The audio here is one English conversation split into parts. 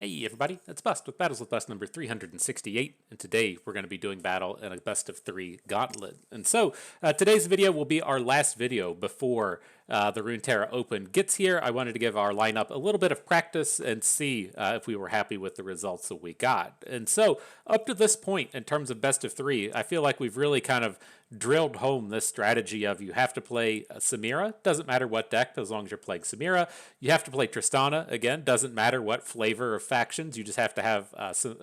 Hey everybody, it's Bust with Battles with Bust number 368, and today we're going to be doing battle in a best of 3 gauntlet. And so today's video will be our last video before the Runeterra Open gets here. I wanted to give our lineup a little bit of practice and see if we were happy with the results that we got. And so up to this point, in terms of best of 3, I feel like we've really kind of drilled home this strategy of you have to play Samira, doesn't matter what deck as long as you're playing Samira. You have to play Tristana, again, doesn't matter what flavor of factions, you just have to have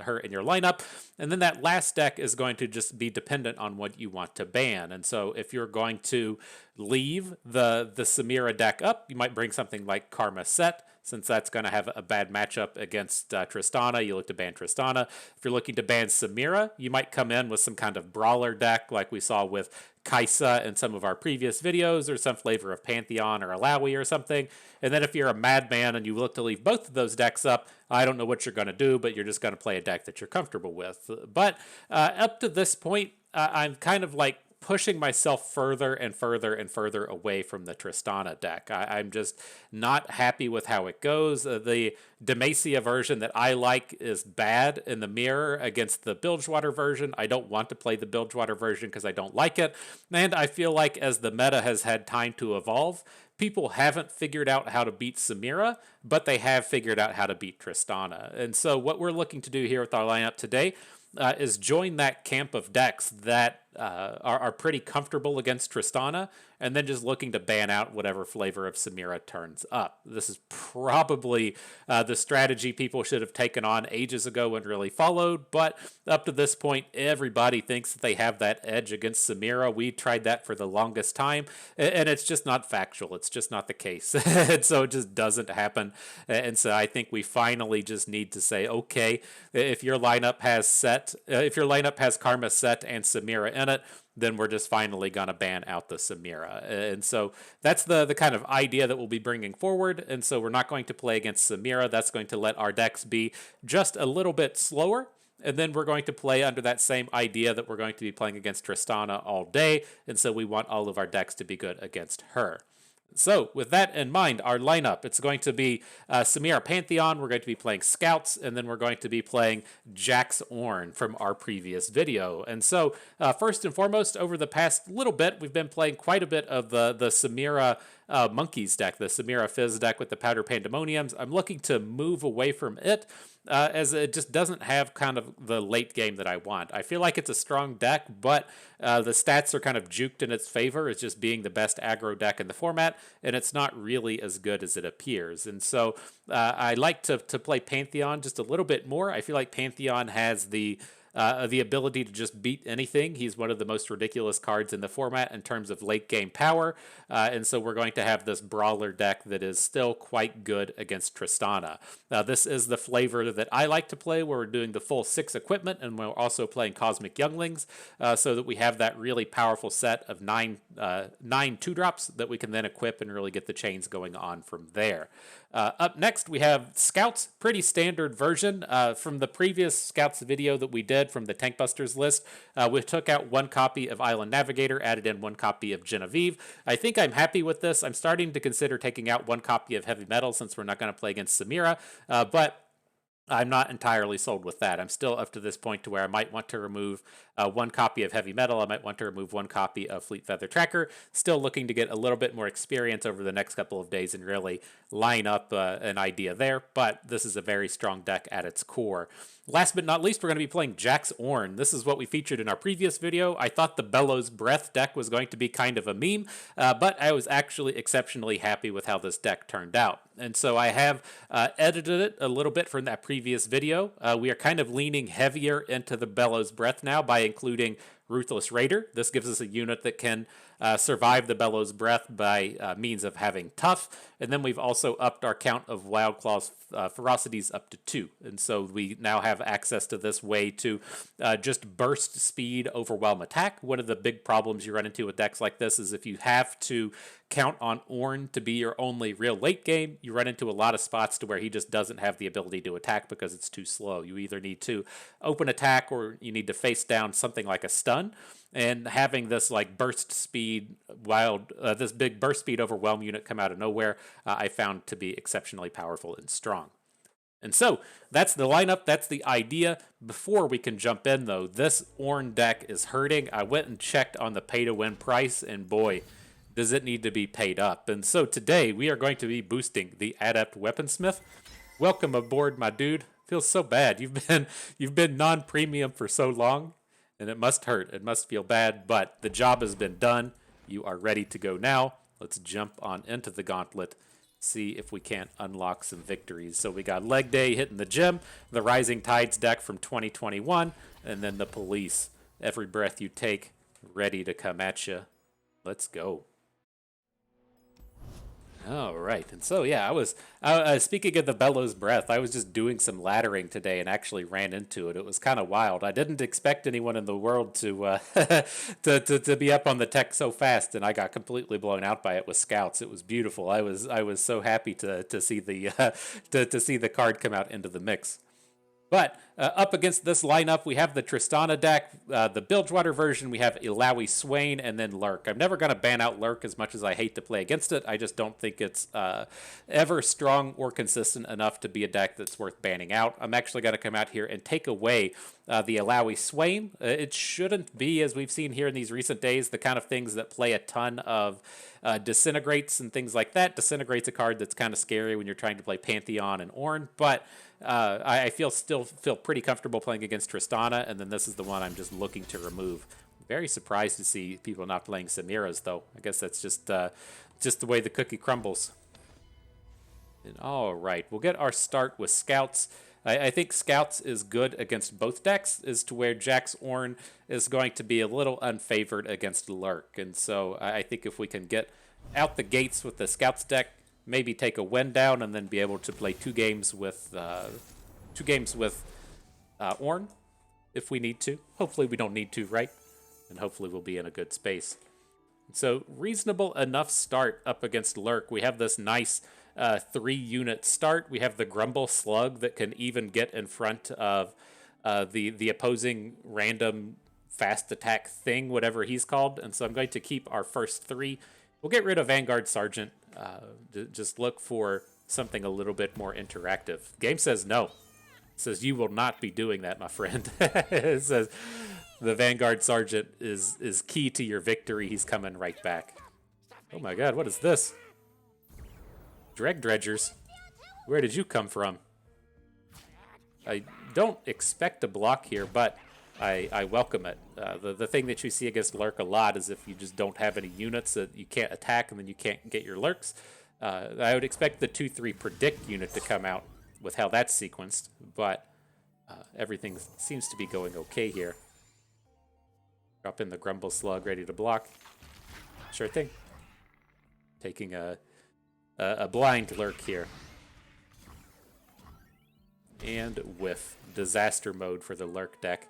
her in your lineup. And then that last deck is going to just be dependent on what you want to ban. And so if you're going to leave the Samira deck up, you might bring something like Karma Set, since that's going to have a bad matchup against Tristana. You look to ban Tristana. If you're looking to ban Samira, you might come in with some kind of brawler deck like we saw with Kaisa in some of our previous videos, or some flavor of Pantheon or Alawi or something. And then if you're a madman and you look to leave both of those decks up, I don't know what you're going to do, but you're just going to play a deck that you're comfortable with. But up to this point, I'm kind of like pushing myself further and further and further away from the Tristana deck. I'm just not happy with how it goes. The Demacia version that I like is bad in the mirror against the Bilgewater version. I don't want to play the Bilgewater version because I don't like it. And I feel like as the meta has had time to evolve, people haven't figured out how to beat Samira, but they have figured out how to beat Tristana. And so what we're looking to do here with our lineup today is join that camp of decks that are pretty comfortable against Tristana, and then just looking to ban out whatever flavor of Samira turns up. This is probably the strategy people should have taken on ages ago and really followed, but up to this point, everybody thinks that they have that edge against Samira. We tried that for the longest time, and it's just not factual. It's just not the case. And so it just doesn't happen. And so I think we finally just need to say, okay, if your lineup has Karma Set and Samira in it, then we're just finally going to ban out the Samira. And so that's the kind of idea that we'll be bringing forward. And so we're not going to play against Samira. That's going to let our decks be just a little bit slower. And then we're going to play under that same idea that we're going to be playing against Tristana all day. And so we want all of our decks to be good against her. So, with that in mind, our lineup, it's going to be Samira Pantheon, we're going to be playing Scouts, and then we're going to be playing Jax Ornn from our previous video. And so, first and foremost, over the past little bit, we've been playing quite a bit of the Samira Monkeys deck, the Samira Fizz deck with the Powder Pandemoniums. I'm looking to move away from it, as it just doesn't have kind of the late game that I want. I feel like it's a strong deck, but the stats are kind of juked in its favor as just being the best aggro deck in the format, and it's not really as good as it appears. And so I like to play Pantheon just a little bit more. I feel like Pantheon has the ability to just beat anything. He's one of the most ridiculous cards in the format in terms of late game power, and so we're going to have this brawler deck that is still quite good against Tristana. This is the flavor that I like to play, where we're doing the full 6 equipment, and we're also playing Cosmic Younglings, so that we have that really powerful set of 9 2-drops that we can then equip and really get the chains going on from there. Up next, we have Scouts, pretty standard version. From the previous Scouts video that we did from the Tank Busters list, we took out 1 copy of Island Navigator, added in 1 copy of Genevieve. I think I'm happy with this. I'm starting to consider taking out 1 copy of Heavy Metal since we're not going to play against Samira, but I'm not entirely sold with that. I'm still up to this point to where I might want to remove 1 copy of Heavy Metal. I might want to remove 1 copy of Fleet Feather Tracker. Still looking to get a little bit more experience over the next couple of days and really line up an idea there. But this is a very strong deck at its core. Last but not least, we're going to be playing Jax Ornn. This is what we featured in our previous video. I thought the Bellows Breath deck was going to be kind of a meme, but I was actually exceptionally happy with how this deck turned out. And so I have edited it a little bit from that previous video. We are kind of leaning heavier into the Bellows Breath now by including Ruthless Raider. This gives us a unit that can survive the Bellows Breath by means of having Tough. And then we've also upped our count of Wild Claw's ferocities up to 2. And so we now have access to this way to just burst speed, overwhelm attack. One of the big problems you run into with decks like this is if you have to count on Ornn to be your only real late game, you run into a lot of spots to where he just doesn't have the ability to attack because it's too slow. You either need to open attack or you need to face down something like a stun. And having this like burst speed this big burst speed overwhelm unit come out of nowhere, I found to be exceptionally powerful and strong. And so that's the lineup. That's the idea. Before we can jump in, though, this Ornn deck is hurting. I went and checked on the pay-to-win price, and boy, does it need to be paid up. And so today we are going to be boosting the Adept Weaponsmith. Welcome aboard, my dude. Feels so bad. You've been non-premium for so long, and it must hurt. It must feel bad, but the job has been done. You are ready to go now. Let's jump on into the gauntlet. See if we can't unlock some victories. So we got Leg Day hitting the gym, the Rising Tides deck from 2021, and then the Police. Every breath you take, ready to come at you. Let's go. All right, and so yeah, I was speaking of the bellows breath. I was just doing some laddering today and actually ran into it. It was kind of wild. I didn't expect anyone in the world to to be up on the tech so fast, and I got completely blown out by it with scouts. It was beautiful. I was so happy to see the to see the card come out into the mix. But up against this lineup, we have the Tristana deck, the Bilgewater version, we have Illaoi Swain, and then Lurk. I'm never going to ban out Lurk as much as I hate to play against it. I just don't think it's ever strong or consistent enough to be a deck that's worth banning out. I'm actually going to come out here and take away the Illaoi Swain. It shouldn't be, as we've seen here in these recent days, the kind of things that play a ton of disintegrates and things like that. Disintegrate's a card that's kind of scary when you're trying to play Pantheon and Ornn, but I still feel pretty comfortable playing against Tristana, and then this is the one I'm just looking to remove. Very surprised to see people not playing Samiras, though. I guess that's just the way the cookie crumbles. And all right, we'll get our start with Scouts. I think Scouts is good against both decks, as to where Jack's Ornn is going to be a little unfavored against Lurk. And so I think if we can get out the gates with the Scouts deck, maybe take a win down, and then be able to play two games with Ornn if we need to. Hopefully we don't need to, right? And hopefully we'll be in a good space. So reasonable enough start up against Lurk. We have this nice 3-unit start. We have the Grumble Slug that can even get in front of the opposing random fast attack thing, whatever he's called. And so I'm going to keep our first 3. We'll get rid of Vanguard Sergeant. Just look for something a little bit more interactive. Game says no. It says you will not be doing that, my friend. It says the Vanguard Sergeant is key to your victory. He's coming right back. Oh my god, what is this? Dreg Dredgers. Where did you come from? I don't expect to block here, but I welcome it. The thing that you see against Lurk a lot is if you just don't have any units that you can't attack and then you can't get your Lurks. I would expect the 2-3 predict unit to come out with how that's sequenced, but everything seems to be going okay here. Drop in the Grumble Slug ready to block. Sure thing. Taking a blind Lurk here. And with disaster mode for the Lurk deck.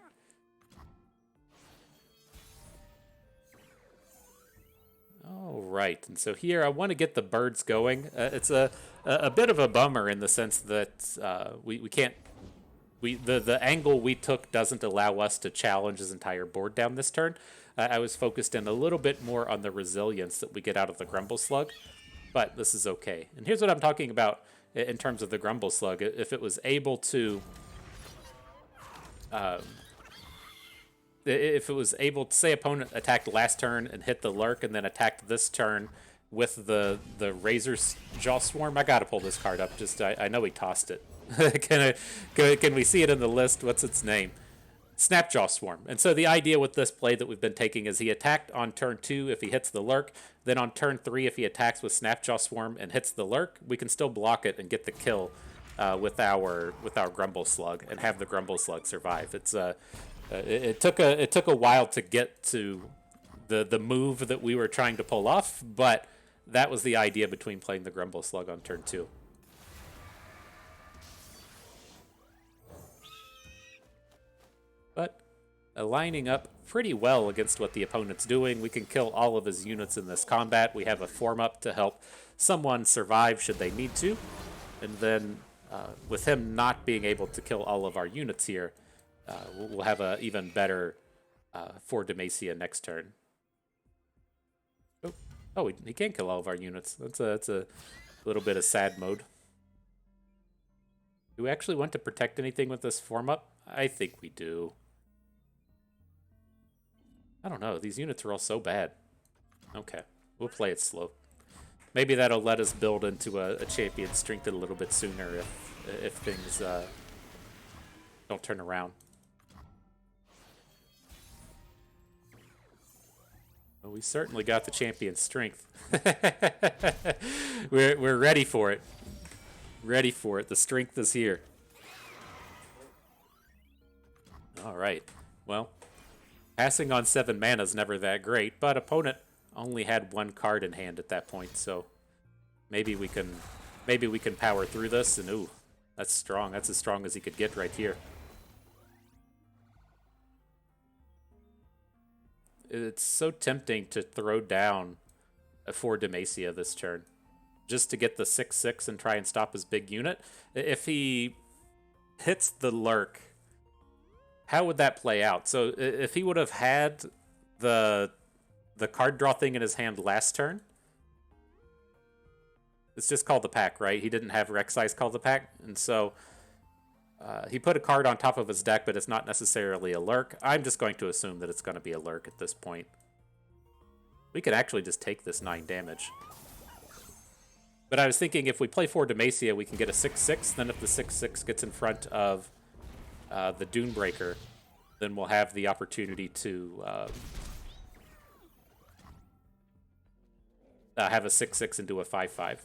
All right, and so here I want to get the birds going. It's a bit of a bummer in the sense that we can't. The angle we took doesn't allow us to challenge his entire board down this turn. I was focused in a little bit more on the resilience that we get out of the Grumble Slug, but this is okay. And here's what I'm talking about in terms of the Grumble Slug. If it was able to... if it was able to, say opponent attacked last turn and hit the Lurk and then attacked this turn with the Razor's Jaw Swarm. I gotta pull this card up, just I know he tossed it. Can we see it in the list? What's its name? Snapjaw Swarm. And so the idea with this play that we've been taking is he attacked on turn 2 if he hits the Lurk, then on turn 3 if he attacks with Snapjaw Swarm and hits the Lurk, we can still block it and get the kill with our Grumble Slug and have the Grumble Slug survive. It's it took a while to get to the move that we were trying to pull off, but that was the idea between playing the Grumble Slug on turn 2. But lining up pretty well against what the opponent's doing. We can kill all of his units in this combat. We have a form up to help someone survive should they need to. And then with him not being able to kill all of our units here, we'll have an even better for Demacia next turn. Oh, he can kill all of our units. That's a little bit of sad mode. Do we actually want to protect anything with this form up? I think we do. I don't know. These units are all so bad. Okay. We'll play it slow. Maybe that'll let us build into a champion strength a little bit sooner if things don't turn around. Well, we certainly got the champion strength. We're ready for it. Ready for it. The strength is here. All right. Well, passing on 7 mana is never that great, but opponent only had 1 card in hand at that point, so maybe we can power through this. And ooh, that's strong. That's as strong as he could get right here. It's so tempting to throw down a 4 Demacia this turn, just to get the 6/6 and try and stop his big unit. If he hits the lurk, how would that play out? So if he would have had the card draw thing in his hand last turn, it's just called the pack, right? He didn't have Rek'Sai's Call the Pack, and so he put a card on top of his deck, but it's not necessarily a lurk. I'm just going to assume that it's going to be a lurk at this point. We could actually just take this 9 damage. But I was thinking if we play 4 Demacia, we can get a 6/6. Then if the 6/6 gets in front of the Dunebreaker, then we'll have the opportunity to have a 6/6 into a 5/5.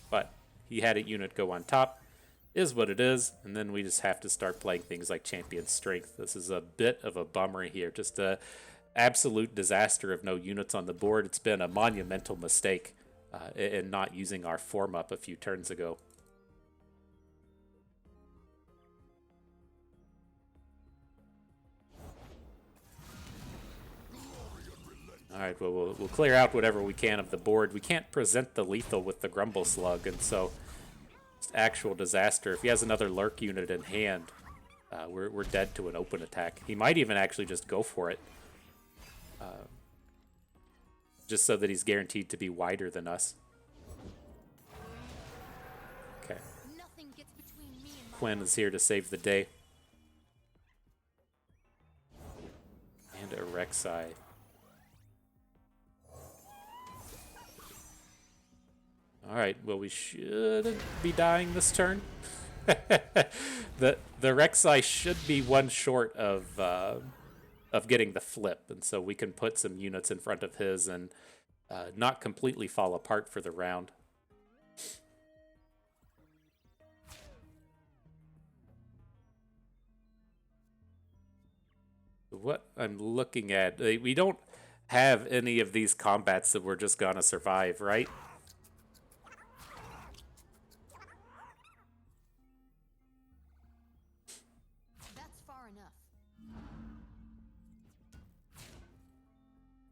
But he had a unit go on top. Is what it is, and then we just have to start playing things like Champion Strength. This is a bit of a bummer here. Just a absolute disaster of no units on the board. It's been a monumental mistake in not using our form up a few turns ago. Alright, well, we'll clear out whatever we can of the board. We can't present the lethal with the Grumble Slug, and so it's actual disaster. If he has another Lurk unit in hand, we're dead to an open attack. He might even actually just go for it. Just so that he's guaranteed to be wider than us. Okay. Quinn is here to save the day. And a Rek'Sai. Alright, well, we shouldn't be dying this turn. The Rek'Sai should be one short of getting the flip, and so we can put some units in front of his and not completely fall apart for the round. What I'm looking at, we don't have any of these combats that we're just gonna survive, right?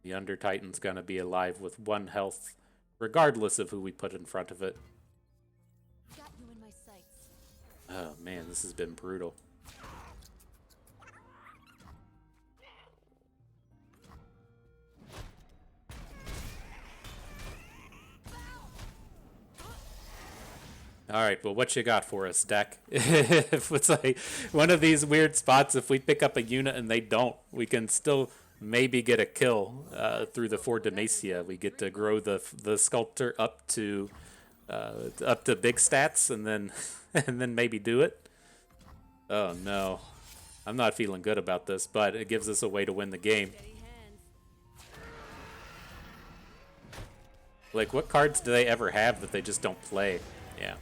The Under Titan's gonna be alive with 1 health, regardless of who we put in front of it. Got you in my sights. Oh man, this has been brutal. Alright, well, what you got for us, deck? If it's like one of these weird spots, if we pick up a unit and they don't, we can still maybe get a kill through the 4 Demacia. We get to grow the Sculptor up to big stats, and then and then maybe do it. Oh no, I'm not feeling good about this, but it gives us a way to win the game. Like, what cards do they ever have that they just don't play? Yeah.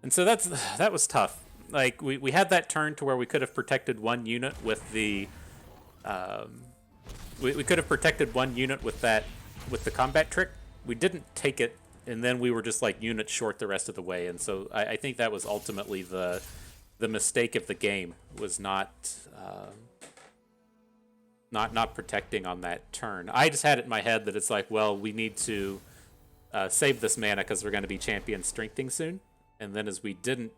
And so that was tough. Like, we had that turn to where we could have protected 1 unit with the we could have protected 1 unit with the combat trick. We didn't take it, and then we were just like unit short the rest of the way. And so I think that was ultimately the mistake of the game, was not protecting on that turn. I just had it in my head that it's like, well, we need to save this mana because we're going to be champion strengthening soon. And then as we didn't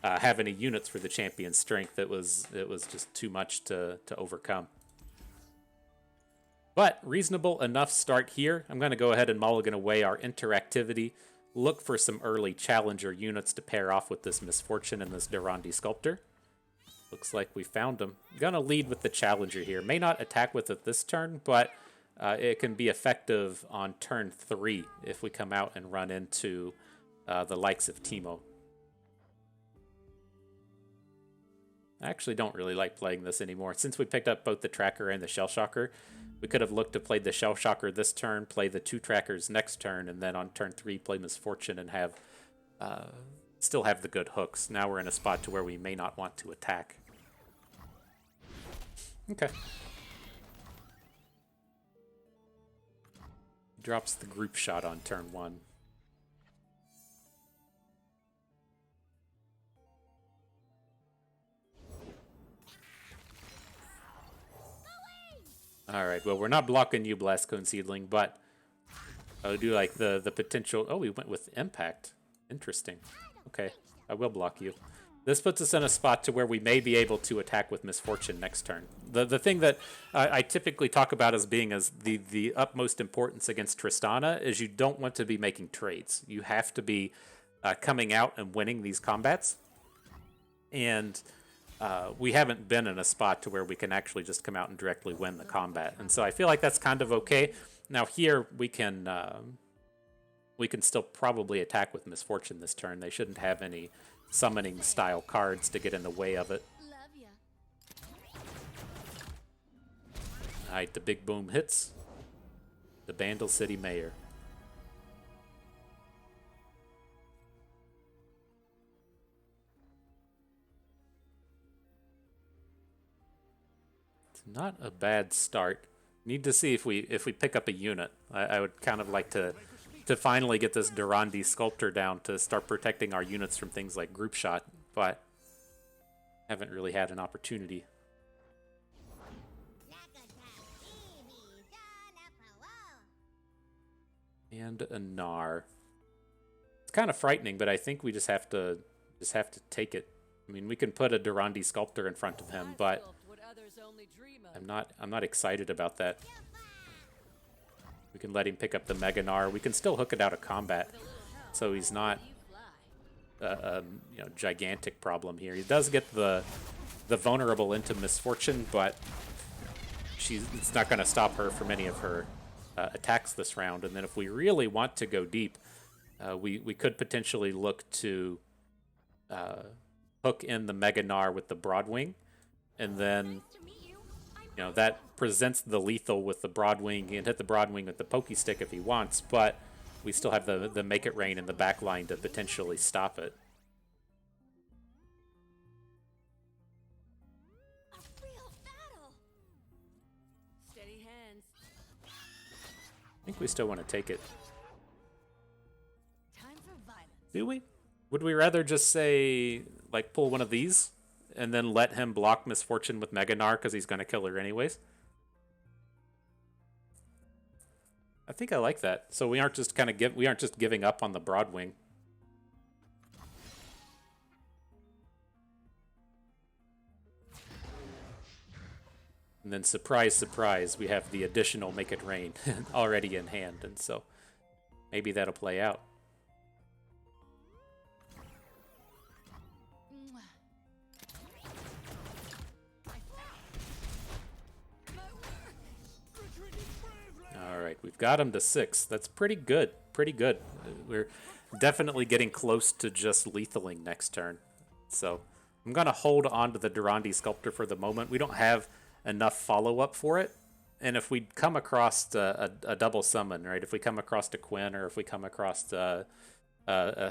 have any units for the champion strength, it was just too much to overcome. But reasonable enough start here. I'm going to go ahead and mulligan away our interactivity. look for some early challenger units to pair off with this Misfortune and this Durandi Sculptor. Looks like we found them. Gonna lead with the challenger here. May not attack with it this turn, but it can be effective on turn 3 if we come out and run into the likes of Teemo. I actually don't really like playing this anymore. Since we picked up both the Tracker and the Shell Shocker, we could have looked to play the Shell Shocker this turn, play the 2 Trackers next turn, and then on turn 3 play Misfortune and have still have the good hooks. Now we're in a spot to where we may not want to attack. Okay. Drops the group shot on turn 1. Alright, well, we're not blocking you, Blast Cone Seedling, but I do like the potential... Oh, we went with Impact. Interesting. Okay, I will block you. This puts us in a spot to where we may be able to attack with Misfortune next turn. The thing that I typically talk about as being as the utmost importance against Tristana is you don't want to be making trades. You have to be coming out and winning these combats. And we haven't been in a spot to where we can actually just come out and directly win the combat. And so I feel like that's kind of okay. Now here we can still probably attack with Misfortune this turn. They shouldn't have any summoning style cards to get in the way of it. Alright, the big boom hits. The Bandle City Mayor. It's not a bad start. Need to see if we pick up a unit. I would kind of like to finally get this Durandi Sculptor down to start protecting our units from things like group shot, but haven't really had an opportunity. And a Gnar. It's kind of frightening, but I think we just have to take it. I mean, we can put a Durandi Sculptor in front of him, but I'm not excited about that. We can let him pick up the Mega Gnar. We can still hook it out of combat, so he's not gigantic problem here. He does get the vulnerable into Misfortune, but it's not going to stop her from any of her attacks this round. And then if we really want to go deep, we could potentially look to hook in the Mega Gnar with the Broadwing, and then that presents the lethal with the Broadwing. He can hit the Broadwing with the Pokey Stick if he wants, but we still have the Make It Rain in the back line to potentially stop it. A real battle. Steady hands. I think we still want to take it. Time for violence. Do we? Would we rather just say, like, pull one of these and then let him block Misfortune with Mega Gnar because he's going to kill her anyways? I think I like that. So we aren't just giving up on the Broadwing. And then surprise, surprise, we have the additional Make It Rain already in hand, and so maybe that'll play out. Alright, we've got him to 6. That's pretty good. Pretty good. We're definitely getting close to just lethaling next turn. So I'm going to hold on to the Durandi Sculptor for the moment. We don't have enough follow-up for it. And if we come across a double summon, right? If we come across a Quinn, or if we come across a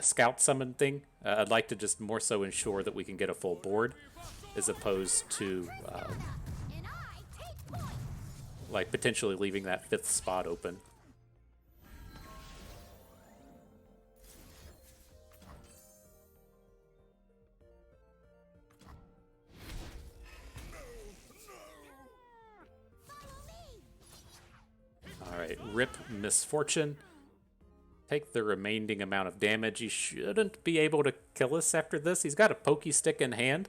scout summon thing, I'd like to just more so ensure that we can get a full board, as opposed to like potentially leaving that 5th spot open. Alright, rip Misfortune. Take the remaining amount of damage. He shouldn't be able to kill us after this. He's got a Pokey Stick in hand,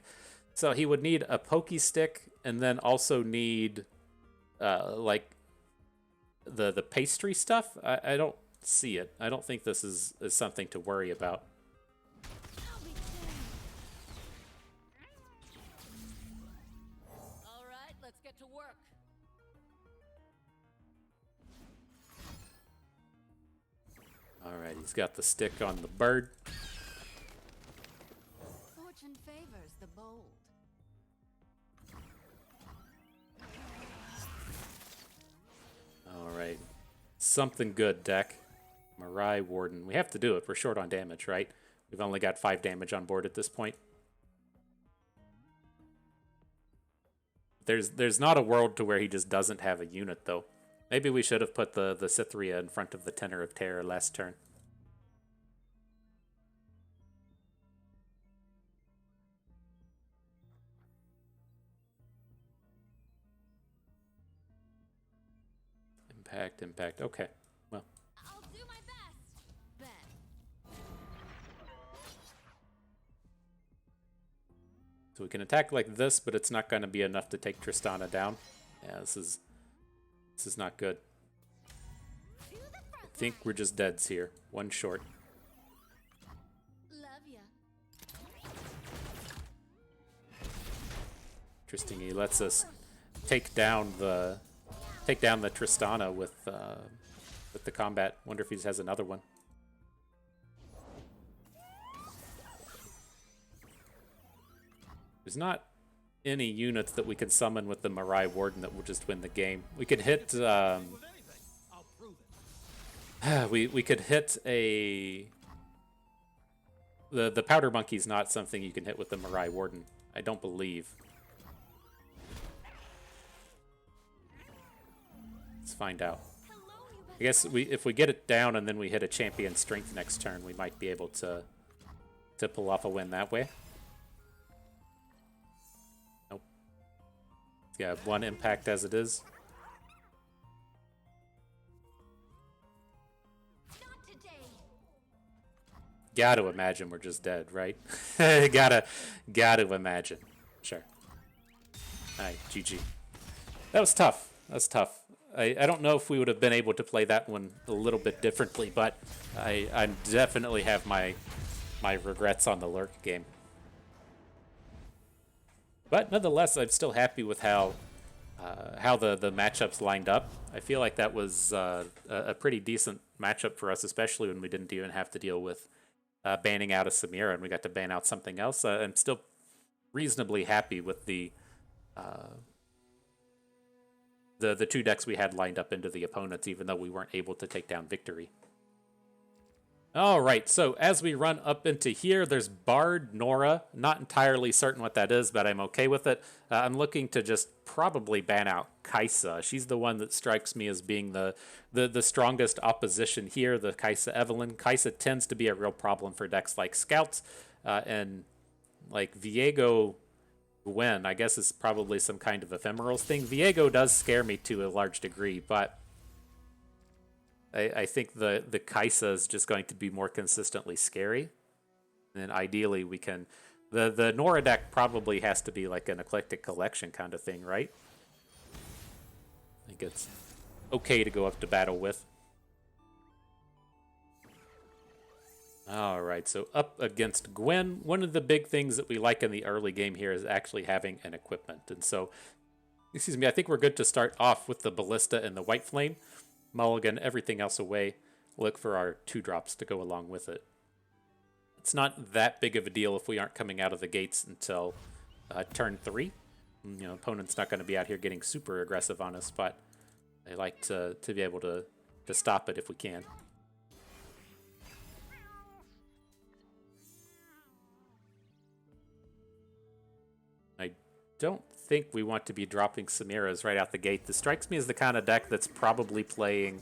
so he would need a Pokey Stick and then also need like the pastry stuff. I don't see it. I don't think this is something to worry about. I'll be damned. All right, let's get to work. All right, he's got the stick on the bird. Fortune favors the bold. All right. Something good, deck. Mirai Warden. We have to do it. We're short on damage, right? We've only got 5 damage on board at this point. There's not a world to where he just doesn't have a unit, though. Maybe we should have put the Cytherea in front of the Tenor of Terror last turn. Impact. Okay. Well. I'll do my best. Bet. So we can attack like this, but it's not going to be enough to take Tristana down. Yeah, this is not good. To the front I think we're just deads here. One short. Love ya. Interesting. He lets us take down the Tristana with the combat. Wonder if he has another one. There's not any units that we can summon with the Mirai Warden that will just win the game. We could hit we could hit a the Powder Monkey's not something you can hit with the Mirai Warden. I don't believe. Let's find out. I guess if we get it down and then we hit a champion strength next turn, we might be able to pull off a win that way. Nope. Yeah, 1 impact as it is. Not today. Gotta imagine we're just dead, right? gotta imagine. Sure. Alright, GG. That was tough. That's tough. I don't know if we would have been able to play that one a little bit differently, but I definitely have my regrets on the Lurk game. But nonetheless, I'm still happy with how the matchups lined up. I feel like that was a pretty decent matchup for us, especially when we didn't even have to deal with banning out a Samira and we got to ban out something else. I'm still reasonably happy with the 2 decks we had lined up into the opponents, even though we weren't able to take down victory. All right, so as we run up into here, there's Bard, Nora. Not entirely certain what that is, but I'm okay with it. I'm looking to just probably ban out Kaisa. She's the one that strikes me as being the strongest opposition here, the Kaisa Evelyn. Kaisa tends to be a real problem for decks like Scouts, and like Viego Gwen, I guess, is probably some kind of ephemerals thing. Viego does scare me to a large degree, but I think the Kaisa is just going to be more consistently scary. And ideally we can... The Nora deck probably has to be like an eclectic collection kind of thing, right? I think it's okay to go up to battle with. Alright, so up against Gwen. One of the big things that we like in the early game here is actually having an equipment. And so, excuse me, I think we're good to start off with the Ballista and the White Flame. Mulligan everything else away. Look for our 2-drops to go along with it. It's not that big of a deal if we aren't coming out of the gates until turn 3. You know, opponent's not going to be out here getting super aggressive on us, but I like to be able to stop it if we can. I don't think we want to be dropping Samiras right out the gate. This strikes me as the kind of deck that's probably playing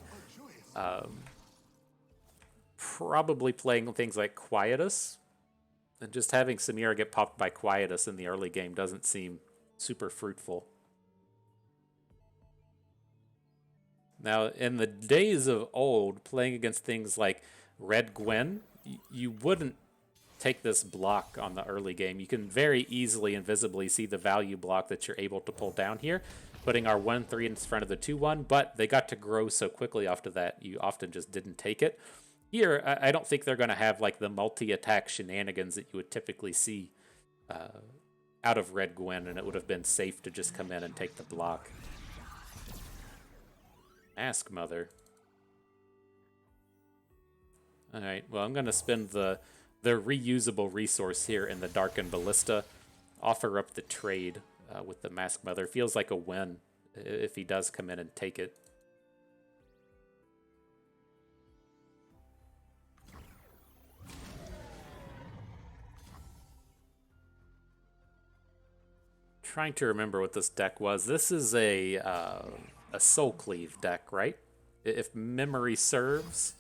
things like Quietus. And just having Samira get popped by Quietus in the early game doesn't seem super fruitful. Now, in the days of old, playing against things like Red Gwen, you wouldn't take this block on the early game. You can very easily and visibly see the value block that you're able to pull down here. putting our 1-3 in front of the 2-1, but they got to grow so quickly after that, you often just didn't take it. Here, I don't think they're going to have like the multi-attack shenanigans that you would typically see out of Red Gwen, and it would have been safe to just come in and take the block. Ask Mother. Alright, well, I'm going to spend the reusable resource here in the Darkened Ballista. Offer up the trade with the Mask Mother. Feels like a win if he does come in and take it. Trying to remember what this deck was. This is a Soul Cleave deck, right? If memory serves,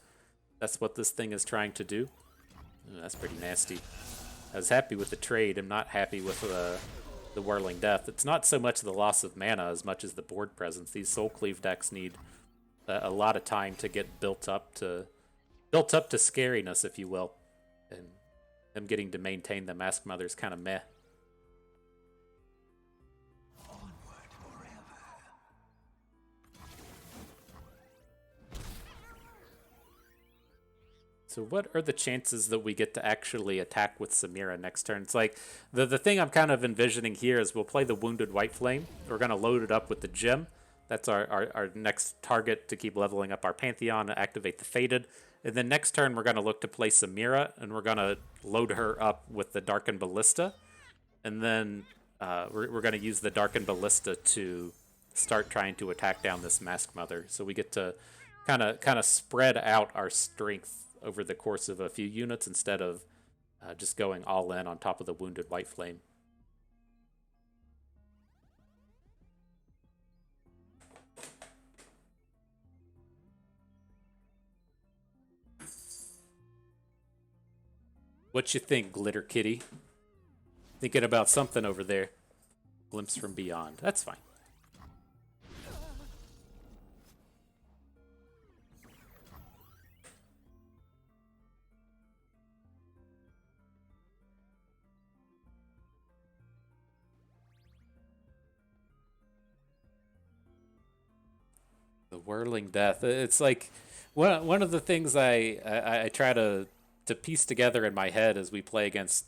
that's what this thing is trying to do. Ooh, that's pretty nasty. I was happy with the trade. I'm not happy with the Whirling Death. It's not so much the loss of mana as much as the board presence. These Soul Cleave decks need a lot of time to get built up to scariness, if you will. And them getting to maintain the Mask Mother's kind of meh. So what are the chances that we get to actually attack with Samira next turn? It's like, the thing I'm kind of envisioning here is we'll play the Wounded White Flame. We're going to load it up with the gem. That's our next target to keep leveling up our Pantheon and activate the Fated. And then next turn we're going to look to play Samira, and we're going to load her up with the Darkened Ballista. And then we're going to use the Darkened Ballista to start trying to attack down this Mask Mother. So we get to kind of spread out our strength over the course of a few units instead of just going all in on top of the Wounded White Flame. What you think, Glitter Kitty? Thinking about something over there. Glimpse from Beyond. That's fine. The Whirling Death. It's like one of the things I try to piece together in my head as we play against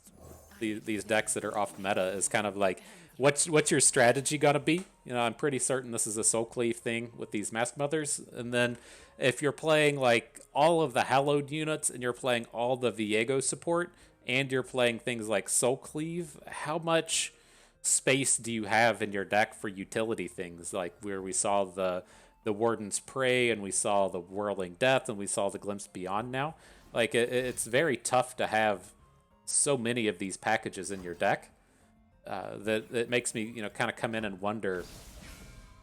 these decks that are off meta is kind of like, what's your strategy gonna be? You know, I'm pretty certain this is a Soul Cleave thing with these Mask Mothers, and then if you're playing like all of the Hallowed units and you're playing all the Viego support and you're playing things like Soul Cleave, how much space do you have in your deck for utility things like where we saw the Warden's Prey and we saw the Whirling Death and we saw the Glimpse Beyond now? Like it's very tough to have so many of these packages in your deck that it makes me, kind of come in and wonder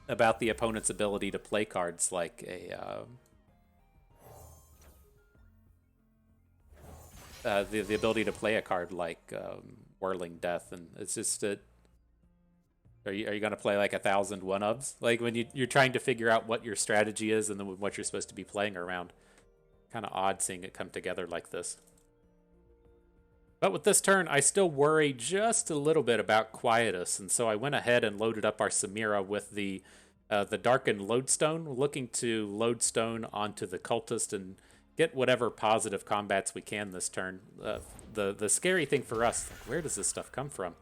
about the opponent's ability to play cards like the ability to play a card like Whirling Death, and it's just that. Are you going to play like 1,000 one-ofs? Like when you're trying to figure out what your strategy is and then what you're supposed to be playing around. Kind of odd seeing it come together like this. But with this turn, I still worry just a little bit about Quietus, and so I went ahead and loaded up our Samira with the Darkened Lodestone, looking to Lodestone onto the Cultist and get whatever positive combats we can this turn. The scary thing for us, like, where does this stuff come from?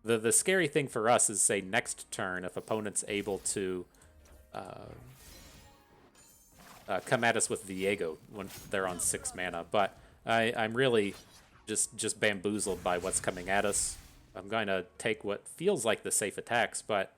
The scary thing for us is, say, next turn, if opponent's able to come at us with Viego when they're on 6 mana. But I'm really just bamboozled by what's coming at us. I'm going to take what feels like the safe attacks, but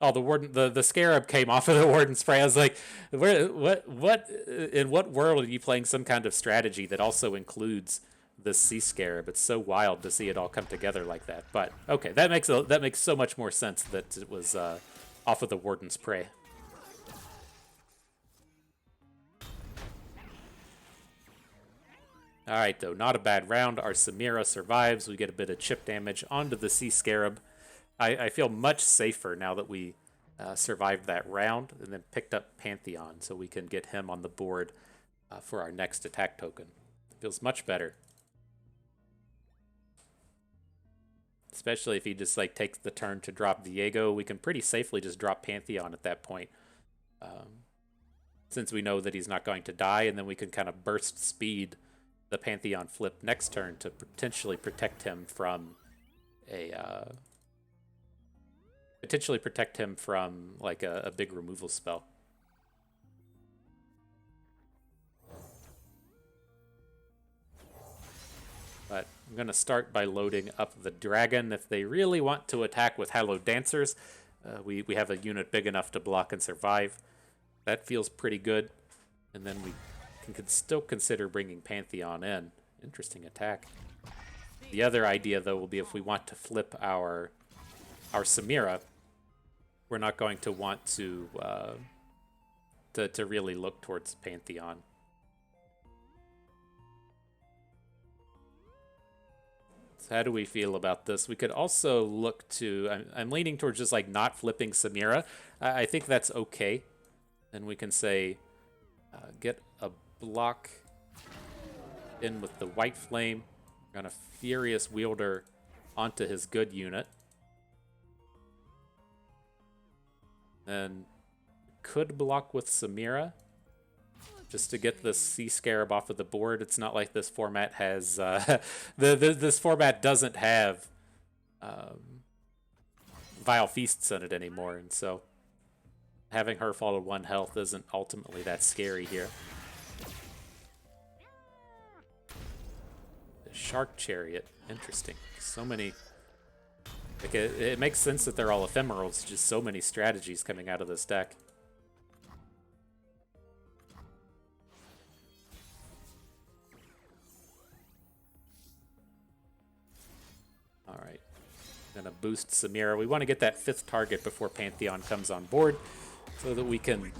the Warden, the Scarab came off of the Warden's Spray. I was like, what in what world are you playing some kind of strategy that also includes the Sea Scarab? It's so wild to see it all come together like that. But okay, that makes so much more sense that it was off of the Warden's Prey. Alright, though, not a bad round. Our Samira survives. We get a bit of chip damage onto the Sea Scarab. I feel much safer now that we survived that round and then picked up Pantheon, so we can get him on the board for our next attack token. Feels much better. especially if he just like takes the turn to drop Viego. We can pretty safely just drop Pantheon at that point, since we know that he's not going to die, and then we can kind of burst speed the Pantheon flip next turn to potentially protect him from like a big removal spell. But I'm going to start by loading up the dragon. If they really want to attack with Hallowed Dancers, we have a unit big enough to block and survive. That feels pretty good. And then we can still consider bringing Pantheon in. Interesting attack. The other idea, though, will be if we want to flip our Samira, we're not going to want to really look towards Pantheon. So how do we feel about this? We could also look to... I'm leaning towards just like not flipping Samira. I think that's okay. And we can say, get a block in with the White Flame. We're going to Furious Wielder onto his good unit. And could block with Samira just to get this Sea Scarab off of the board. It's not like this format has... this format doesn't have Vile Feasts in it anymore, and so having her fall to 1 health isn't ultimately that scary here. The Shark Chariot. Interesting. So many... Like it makes sense that they're all ephemerals. Just so many strategies coming out of this deck. Alright. Gonna boost Samira. We want to get that 5th target before Pantheon comes on board, so that we can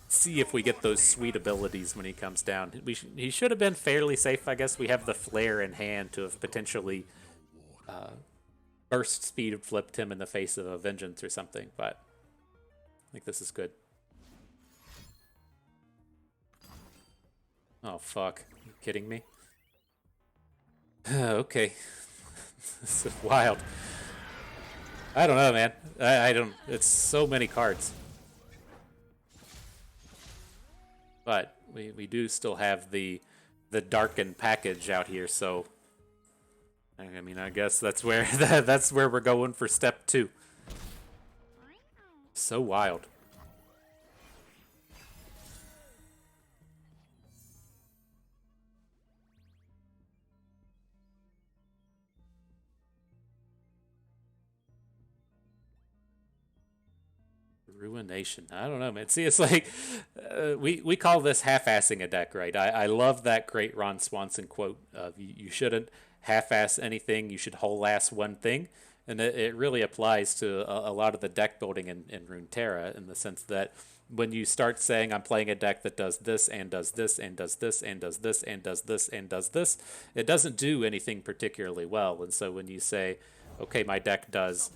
see if we get those sweet abilities when he comes down. He should have been fairly safe, I guess. We have the Flare in hand to have potentially burst speed flipped him in the face of a Vengeance or something, but I think this is good. Oh, fuck. Are you kidding me? Okay. This is wild. I don't know, man. I don't... It's so many cards. But we do still have the Darken package out here, so... I mean, I guess that's where that's where we're going for step 2. So wild. Ruination. I don't know, man. See, it's like we call this half-assing a deck, right? I love that great Ron Swanson quote of you shouldn't half-ass anything, you should whole-ass one thing. And it really applies to a lot of the deck building in Runeterra, in the sense that when you start saying I'm playing a deck that does this and does this and does this and does this and does this and does this, it doesn't do anything particularly well. And so when you say, okay, my deck does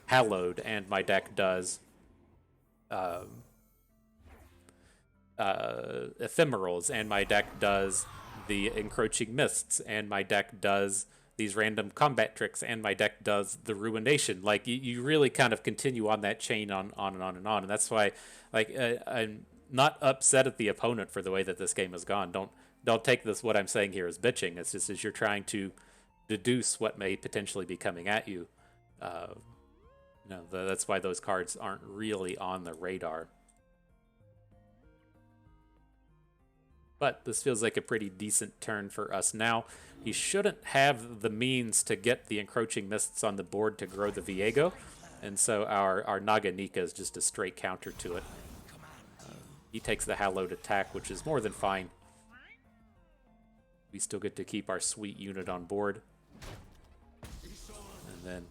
Hallowed and my deck does Ephemerals and my deck does the Encroaching Mists and my deck does these random combat tricks and my deck does the Ruination, like you really kind of continue on that chain on and on and on. And that's why, like, I'm not upset at the opponent for the way that this game has gone. Don't take this, what I'm saying here, as bitching. It's just as you're trying to deduce what may potentially be coming at you. That's why those cards aren't really on the radar. But this feels like a pretty decent turn for us now. He shouldn't have the means to get the Encroaching Mists on the board to grow the Viego, and so our Naganika is just a straight counter to it. He takes the Hallowed attack, which is more than fine. We still get to keep our sweet unit on board. And then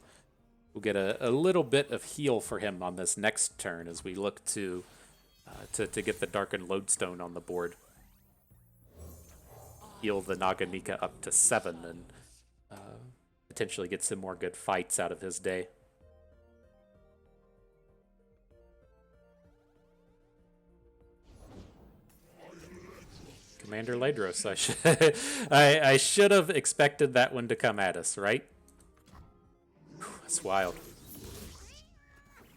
we'll get a little bit of heal for him on this next turn as we look to get the Darkened Lodestone on the board. Heal the Naganika up to 7 and potentially get some more good fights out of his day. Commander Ladros, I should have expected that one to come at us, right? That's wild.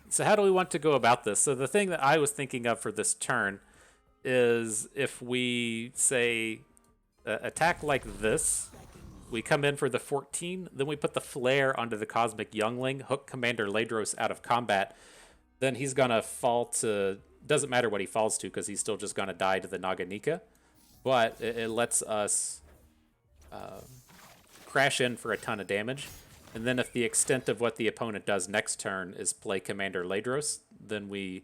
So how do we want to go about this? So the thing that I was thinking of for this turn is if we say attack like this, we come in for the 14, then we put the flare onto the Cosmic Youngling, hook Commander Ladros out of combat, then he's gonna fall to, doesn't matter what he falls to because he's still just gonna die to the Naganika, but it lets us crash in for a ton of damage. And then if the extent of what the opponent does next turn is play Commander Ladros, then we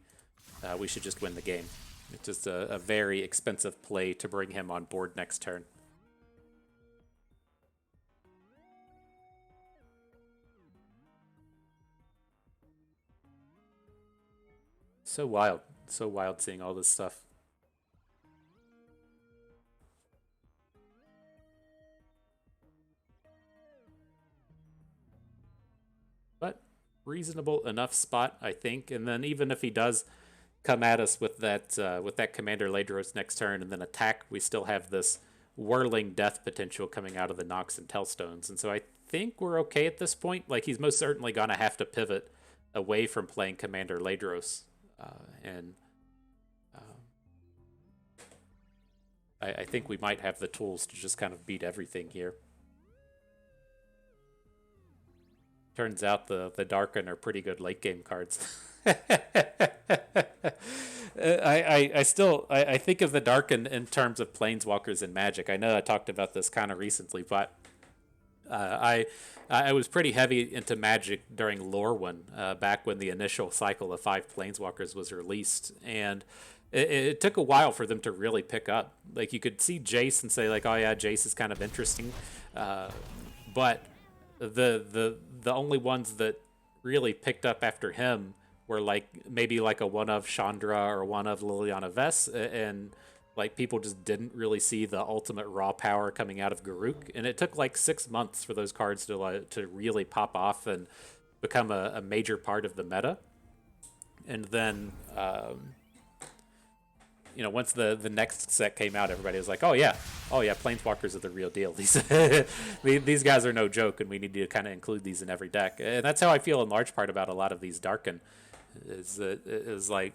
should just win the game. It's just a very expensive play to bring him on board next turn. So wild seeing all this stuff. But reasonable enough spot, I think. And then even if he does come at us with that Commander Ladros next turn and then attack, we still have this whirling death potential coming out of the Nox and Tellstones. And so I think we're okay at this point. Like, he's most certainly gonna have to pivot away from playing Commander Ladros. I think we might have the tools to just kind of beat everything here. Turns out the Darkin are pretty good late game cards. I think of the Darkin in terms of Planeswalkers and Magic. I know I talked about this kind of recently, but I was pretty heavy into Magic during Lorwyn, back when the initial cycle of 5 Planeswalkers was released, and it took a while for them to really pick up. Like, you could see Jace and say like, oh yeah, Jace is kind of interesting, but the only ones that really picked up after him were like maybe like a one of Chandra or one of Liliana Vess, and like people just didn't really see the ultimate raw power coming out of Garruk, and it took like 6 months for those cards to really pop off and become a major part of the meta. And then you know, once the next set came out, everybody was like, oh yeah, Planeswalkers are the real deal. These guys are no joke, and we need to kind of include these in every deck. And that's how I feel in large part about a lot of these Darkin. Is like,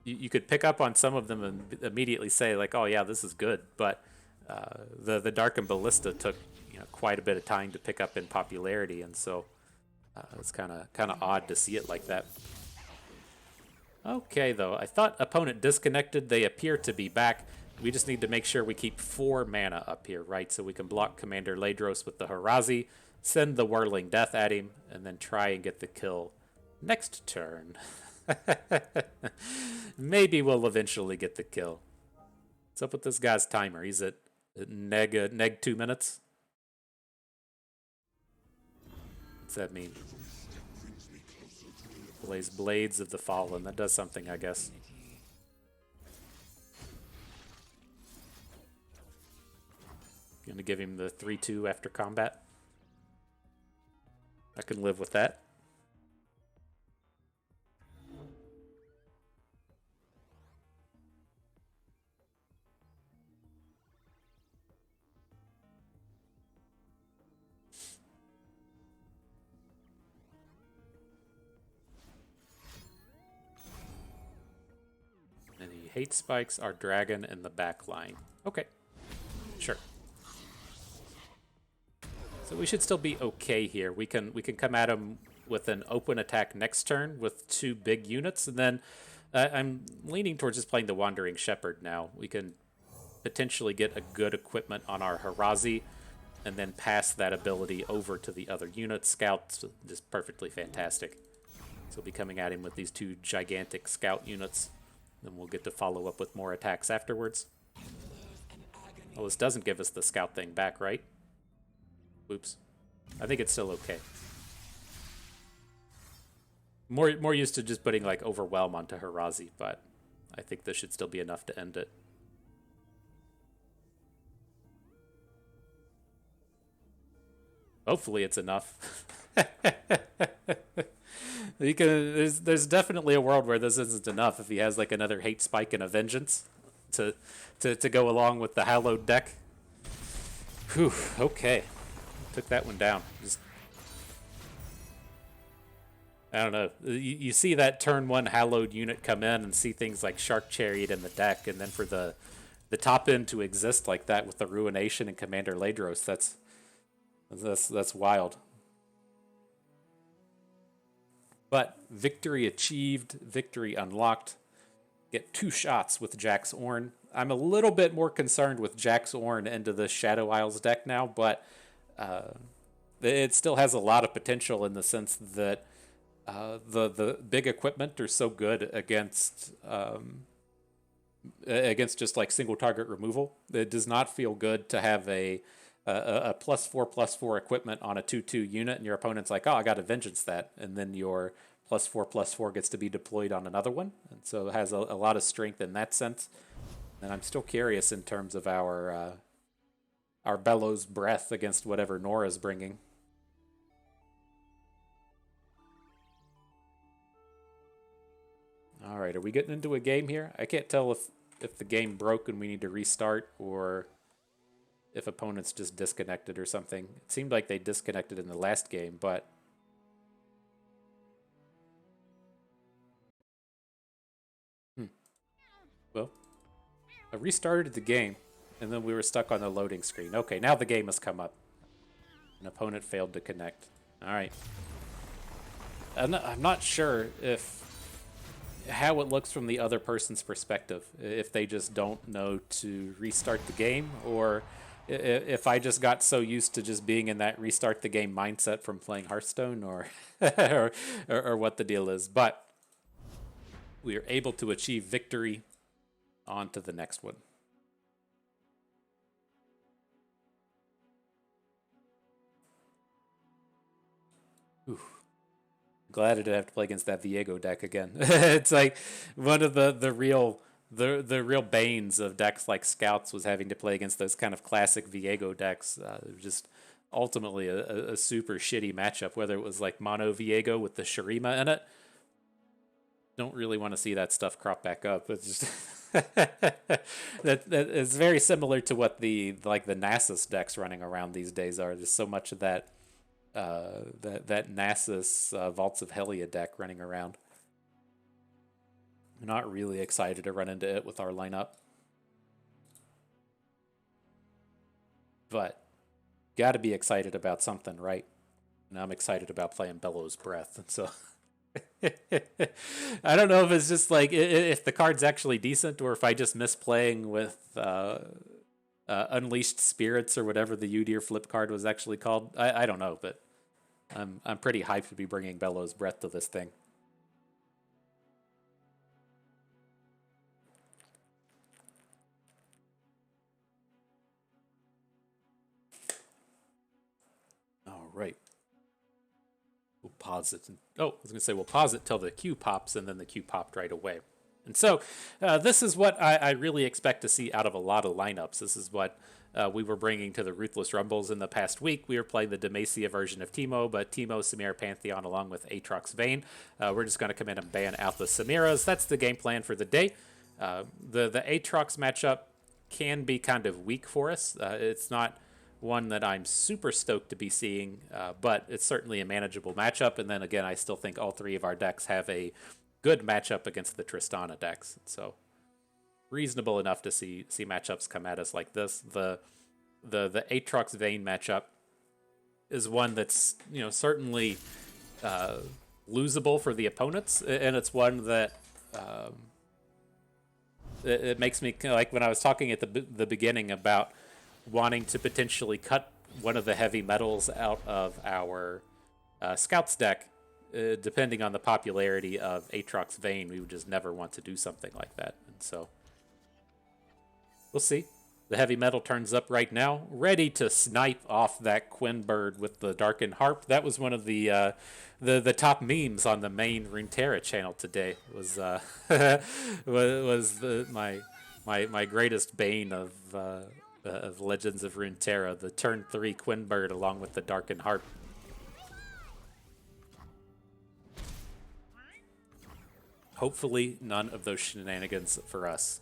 you could pick up on some of them and immediately say like, oh yeah, this is good. But the Darkin Ballista took, you know, quite a bit of time to pick up in popularity, and so it's kind of odd to see it like that. Okay, though. I thought opponent disconnected. They appear to be back. We just need to make sure we keep 4 mana up here, right? So we can block Commander Ladros with the Harazi, send the Whirling Death at him, and then try and get the kill next turn. Maybe we'll eventually get the kill. What's up with this guy's timer? He's at neg 2 minutes? What's that mean? Plays Blades of the Fallen. That does something, I guess. Gonna give him the 3/2 after combat. I can live with that. Hate spikes our dragon in the back line. Okay, sure. So we should still be okay here. We can come at him with an open attack next turn with 2 big units, and then I'm leaning towards just playing the Wandering Shepherd now. We can potentially get a good equipment on our Harazi, and then pass that ability over to the other units. Scouts, just perfectly fantastic. So we'll be coming at him with these 2 gigantic scout units. Then we'll get to follow up with more attacks afterwards. Well, this doesn't give us the scout thing back, right? Oops. I think it's still okay. More used to just putting like Overwhelm onto Harazi, but I think this should still be enough to end it. Hopefully it's enough. There's definitely a world where this isn't enough if he has like another Hate Spike and a Vengeance to go along with the Hallowed deck. Whew, okay. Took that one down. Just I don't know. You see that turn one hallowed unit come in and see things like Shark Chariot in the deck, and then for the top end to exist like that with the Ruination and Commander Ladros, that's wild. But victory achieved, victory unlocked. Get 2 shots with Jack's Ornn. I'm a little bit more concerned with Jack's Ornn into the Shadow Isles deck now, but it still has a lot of potential in the sense that the big equipment are so good against just like single target removal. It does not feel good to have a +4/+4 equipment on a 2/2 unit, and your opponent's like, oh, I got to vengeance that, and then your +4/+4 gets to be deployed on another one, and so it has a lot of strength in that sense. And I'm still curious in terms of our Bellows Breath against whatever Nora's bringing. All right, are we getting into a game here? I can't tell if the game broke and we need to restart, or if opponents just disconnected or something. It seemed like they disconnected in the last game, but well, I restarted the game, and then we were stuck on the loading screen. Okay, now the game has come up. An opponent failed to connect. All right. I'm not sure how it looks from the other person's perspective, if they just don't know to restart the game, or if I just got so used to just being in that restart the game mindset from playing Hearthstone, or or what the deal is. But we are able to achieve victory. On to the next one. Ooh. Glad I didn't have to play against that Viego deck again. It's like one of the real banes of decks like Scouts was having to play against those kind of classic Viego decks. Just ultimately a super shitty matchup, whether it was like mono Viego with the Shurima in it. Don't really want to see that stuff crop back up. It's just that is very similar to what the Nasus decks running around these days are. There's so much of that that Nasus Vaults of Helia deck running around. I'm not really excited to run into it with our lineup, but got to be excited about something, right? And I'm excited about playing Bellows Breath, so. I don't know if it's just like if the card's actually decent, or if I just miss playing with Unleashed Spirits or whatever the Udyr flip card was actually called. I don't know, but I'm pretty hyped to be bringing Bellows Breath to this thing. All right. We'll pause it. I was going to say we'll pause it till the queue pops, and then the queue popped right away. And so this is what I really expect to see out of a lot of lineups. This is what we were bringing to the Ruthless Rumbles in the past week. We were playing the Demacia version of Teemo, but Teemo, Samira, Pantheon, along with Aatrox Vayne. We're just going to come in and ban out the Samiras. That's the game plan for the day. The Aatrox matchup can be kind of weak for us. It's not one that I'm super stoked to be seeing, but it's certainly a manageable matchup. And then again, I still think all three of our decks have a good matchup against the Tristana decks. So reasonable enough to see matchups come at us like this. The Aatrox Vayne matchup is one that's, certainly losable for the opponents, and it's one that it makes me like when I was talking at the beginning about wanting to potentially cut one of the heavy metals out of our Scouts deck. Depending on the popularity of Aatrox Vayne, we would just never want to do something like that. And so we'll see. The heavy metal turns up right now, ready to snipe off that Quinn bird with the Darkened Harp. That was one of the top memes on the main Runeterra channel today. Was my greatest bane of Legends of Runeterra, the turn 3 Quinn bird along with the Darkened Harp. Hopefully none of those shenanigans for us.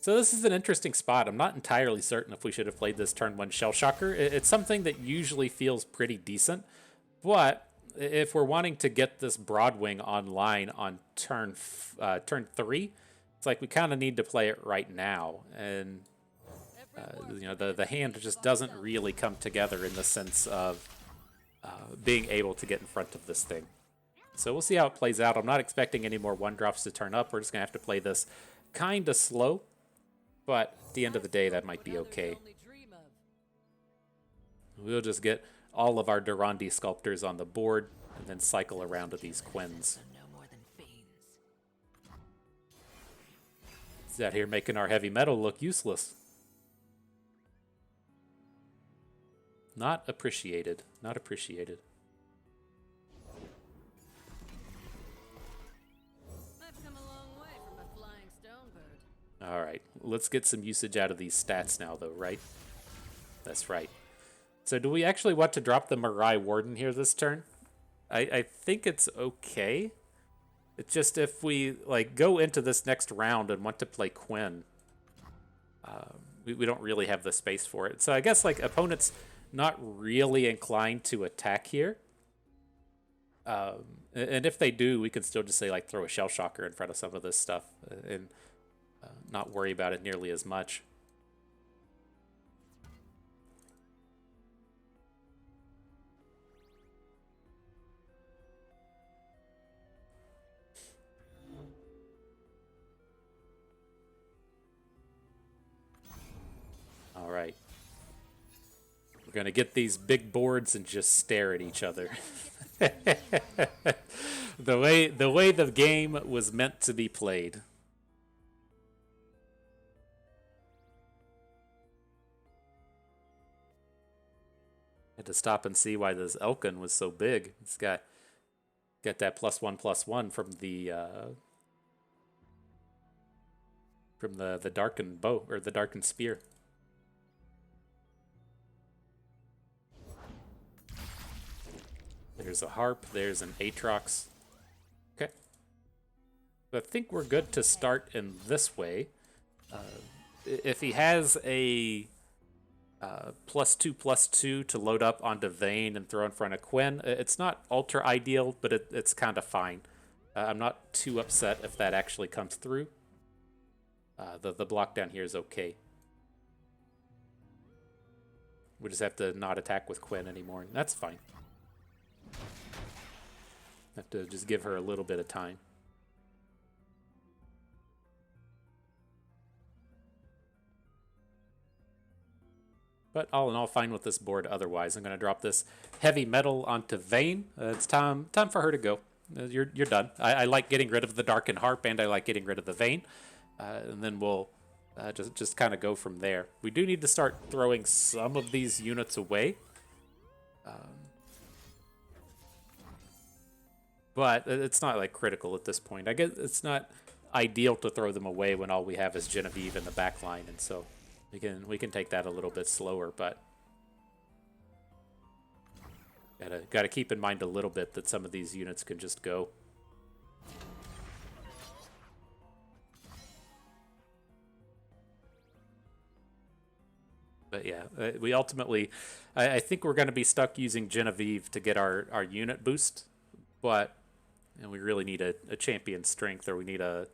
So this is an interesting spot. I'm not entirely certain if we should have played this turn 1 Shell Shocker. It's something that usually feels pretty decent, but if we're wanting to get this Broadwing online on turn 3, it's like we kind of need to play it right now. And you know, the hand just doesn't really come together in the sense of being able to get in front of this thing. So we'll see how it plays out. I'm not expecting any more 1-drops to turn up. We're just going to have to play this kind of slow. But at the end of the day, that might be okay. We'll just get all of our Durandi sculptors on the board and then cycle around to these Quins. Is that here making our heavy metal look useless? Not appreciated. Not appreciated. I've come a long way from a flying stone bird. All right, let's get some usage out of these stats now, though, right? That's right. So do we actually want to drop the Mirai Warden here this turn? I think it's okay. It's just if we like go into this next round and want to play Quinn, we don't really have the space for it. So I guess like opponents not really inclined to attack here. And if they do, we can still just say like throw a Shell Shocker in front of some of this stuff and not worry about it nearly as much. All right. We're going to get these big boards and just stare at each other. the way the game was meant to be played. Had to stop and see why this Elkin was so big. It's got that +1/+1 from the darkened bow or the darkened spear. There's a harp, there's an Aatrox. Okay. I think we're good to start in this way. If he has a +2/+2 to load up onto Vayne and throw in front of Quinn, it's not ultra ideal, but it's kind of fine. I'm not too upset if that actually comes through. The block down here is okay. We just have to not attack with Quinn anymore, and that's fine. Have to just give her a little bit of time. But all in all, fine with this board otherwise. I'm going to drop this heavy metal onto Vayne. It's time for her to go. You're done. I like getting rid of the Darkened Harp, and I like getting rid of the Vayne. And then we'll just kind of go from there. We do need to start throwing some of these units away. But it's not like critical at this point. I guess it's not ideal to throw them away when all we have is Genevieve in the back line, and so we can take that a little bit slower, but gotta keep in mind a little bit that some of these units can just go. But yeah, we ultimately, I think we're going to be stuck using Genevieve to get our unit boost, but and we really need a champion strength, or we need a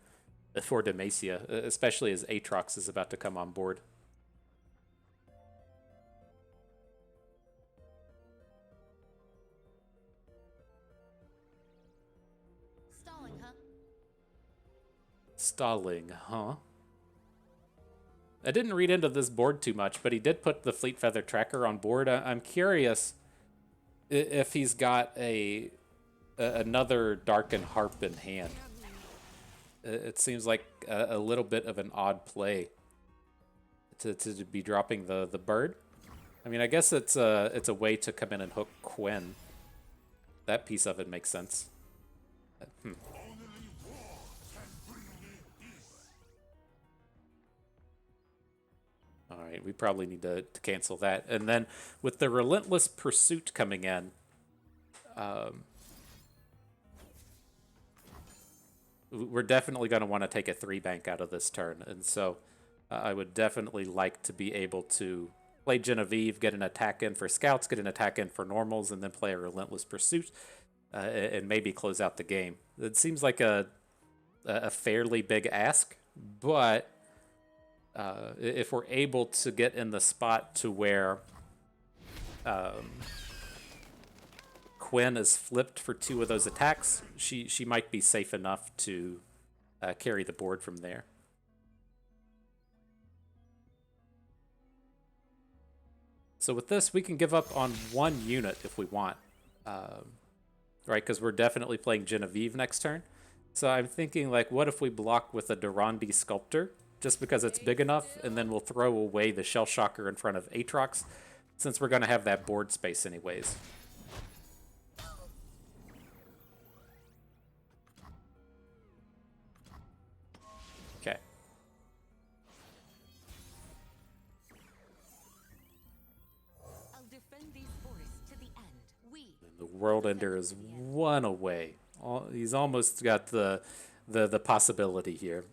for Demacia, especially as Aatrox is about to come on board. Stalling, huh? Stalling, huh? I didn't read into this board too much, but he did put the Fleet Feather Tracker on board. I'm curious if he's got another Darkened Harp in hand. It seems like a little bit of an odd play to be dropping the bird. I mean, I guess it's a way to come in and hook Quinn. That piece of it makes sense. All right, we probably need to cancel that. And then with the Relentless Pursuit coming in, we're definitely going to want to take a 3-bank out of this turn. And so I would definitely like to be able to play Genevieve, get an attack in for scouts, get an attack in for normals, and then play a Relentless Pursuit, and maybe close out the game. It seems like a fairly big ask, but if we're able to get in the spot to where Quinn is flipped for 2 of those attacks, she might be safe enough to carry the board from there. So with this, we can give up on 1 unit if we want, right? Because we're definitely playing Genevieve next turn. So I'm thinking, like, what if we block with a Durandi Sculptor, just because it's big enough, and then we'll throw away the Shell Shocker in front of Aatrox, since we're going to have that board space anyways. Okay. I'll defend these forests to the end. The World Ender is 1 away. He's almost got the possibility here.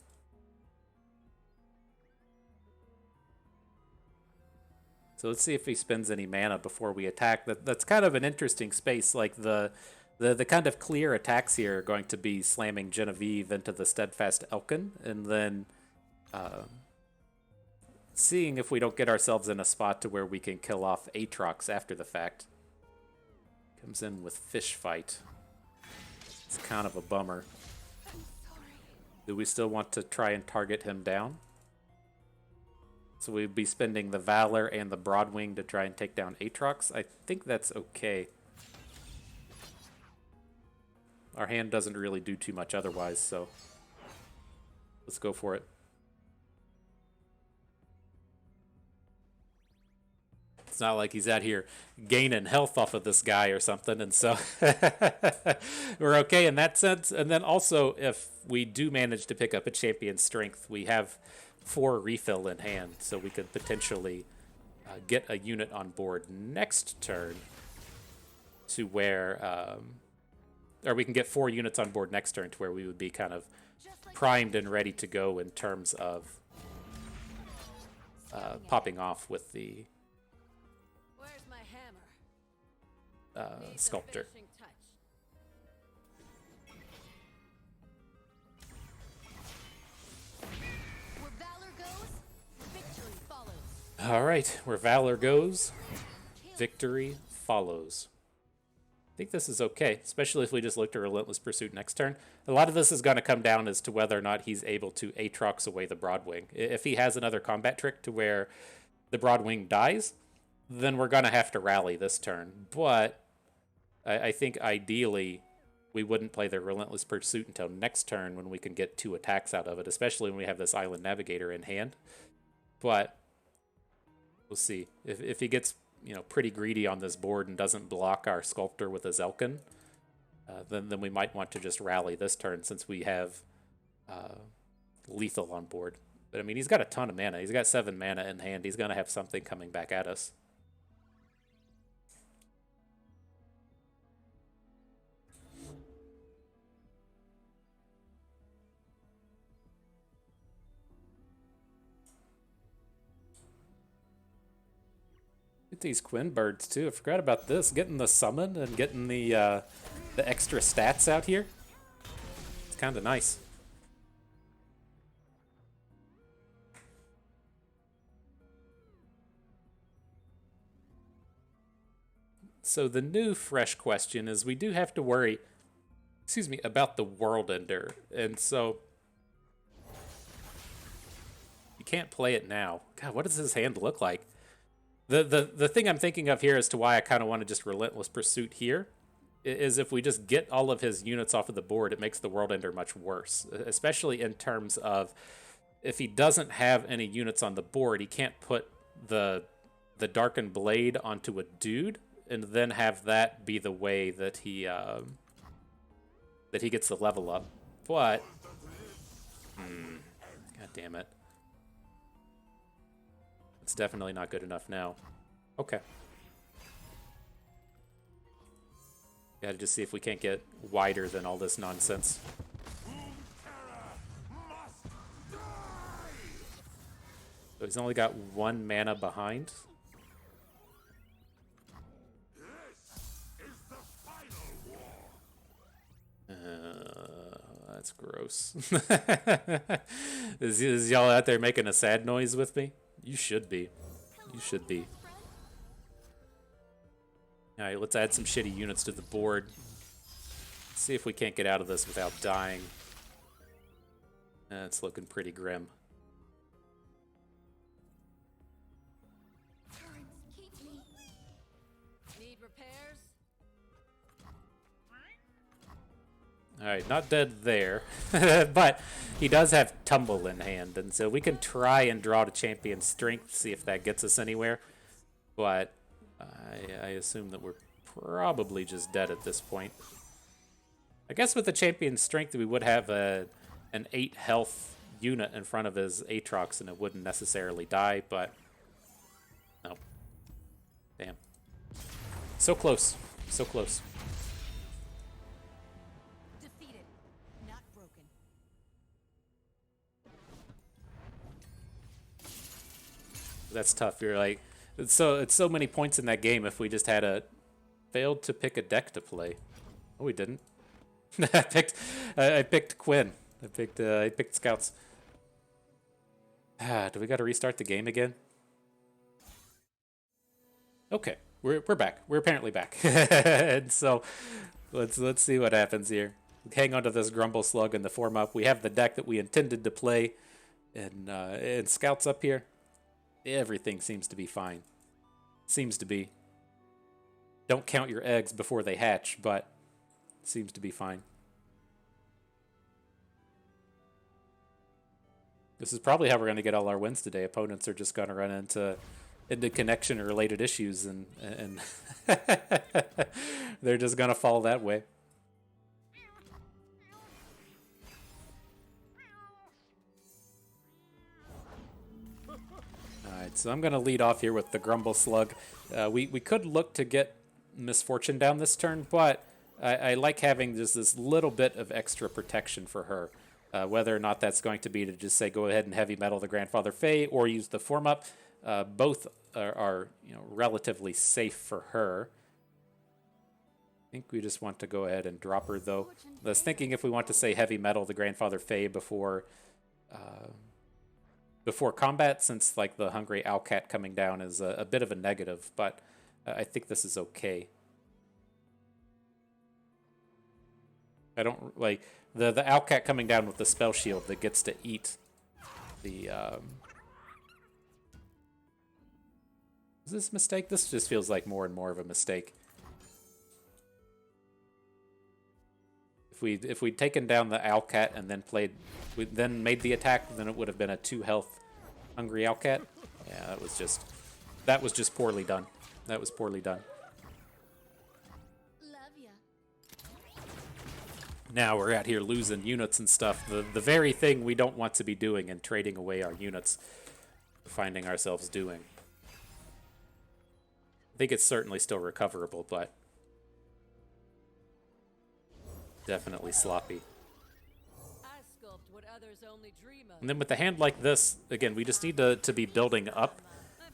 So let's see if he spends any mana before we attack. That's kind of an interesting space. Like the kind of clear attacks here are going to be slamming Genevieve into the Steadfast Elkin, and then seeing if we don't get ourselves in a spot to where we can kill off Aatrox after the fact. Comes in with Fish Fight. It's kind of a bummer. Do we still want to try and target him down? So we'd be spending the Valor and the Broadwing to try and take down Aatrox. I think that's okay. Our hand doesn't really do too much otherwise, so let's go for it. It's not like he's out here gaining health off of this guy or something, and so we're okay in that sense. And then also, if we do manage to pick up a champion strength, we have 4 refill in hand, so we could potentially get a unit on board next turn to where, or we can get 4 units on board next turn to where we would be kind of primed and ready to go in terms of popping off with the Where's my hammer? Sculptor. Finishing touch. Where valor goes, victory follows. All right, where Valor goes, victory follows. I think this is okay, especially if we just look to Relentless Pursuit next turn. A lot of this is going to come down as to whether or not he's able to Aatrox away the Broadwing. If he has another combat trick to where the Broadwing dies, then we're going to have to rally this turn. But I think ideally we wouldn't play the Relentless Pursuit until next turn when we can get 2 attacks out of it, especially when we have this Island Navigator in hand. But we'll see. If he gets, you know, pretty greedy on this board and doesn't block our Sculptor with his Elkin, then we might want to just rally this turn since we have lethal on board. But I mean, he's got a ton of mana. He's got 7 mana in hand. He's going to have something coming back at us. Get these Quinn birds too. I forgot about this. Getting the summon and getting the extra stats out here. It's kind of nice. So the new fresh question is we do have to worry, excuse me, about the World Ender. And so you can't play it now. God, what does his hand look like? The thing I'm thinking of here as to why I kind of want to just Relentless Pursuit here is if we just get all of his units off of the board, it makes the World Ender much worse, especially in terms of if he doesn't have any units on the board, he can't put the Darkened Blade onto a dude and then have that be the way that he gets the level up. But god damn it. It's definitely not good enough now. Okay. Gotta just see if we can't get wider than all this nonsense. So he's only got 1 mana behind. That's gross. Is y'all out there making a sad noise with me? You should be. You should be. Alright, let's add some shitty units to the board. See if we can't get out of this without dying. It's looking pretty grim. Need repairs? Alright, not dead there. But he does have Tumble in hand, and so we can try and draw to Champion Strength, see if that gets us anywhere. But I assume that we're probably just dead at this point. I guess with the Champion Strength we would have an 8 health unit in front of his Aatrox and it wouldn't necessarily die, but no. Damn. So close. So close. Defeated, not broken. That's tough. You're like, it's so many points in that game if we just had failed to pick a deck to play. Oh, we didn't. I picked Quinn. I picked Scouts. Do we got to restart the game again? Okay, we're back. We're apparently back. And so let's see what happens here. Hang on to this Grumble Slug in the form up. We have the deck that we intended to play, and Scouts up here. Everything seems to be fine. Seems to be. Don't count your eggs before they hatch, but seems to be fine. This is probably how we're going to get all our wins today. Opponents are just going to run into connection-related issues, and they're just going to fall that way. Alright, so I'm going to lead off here with the Grumble Slug. We could look to get Misfortune down this turn, but I like having just this little bit of extra protection for her. Whether or not that's going to be to just say go ahead and heavy metal the Grandfather Fae or use the form up, both are relatively safe for her. I think we just want to go ahead and drop her though. I was thinking if we want to say heavy metal the Grandfather Fae before combat, since like the Hungry Owlcat coming down is a bit of a negative, but I think this is okay. I don't like the Owlcat coming down with the spell shield that gets to eat the Is this a mistake? This just feels like more and more of a mistake. If we'd taken down the Owlcat and then made the attack, then it would have been a 2 health Hungry Owlcat. Yeah, that was just poorly done. That was poorly done. Now we're out here losing units and stuff. The very thing we don't want to be doing and trading away our units, finding ourselves doing. I think it's certainly still recoverable, but definitely sloppy. I sculpt what others only dream of. And then with a hand like this, again, we just need to be building up.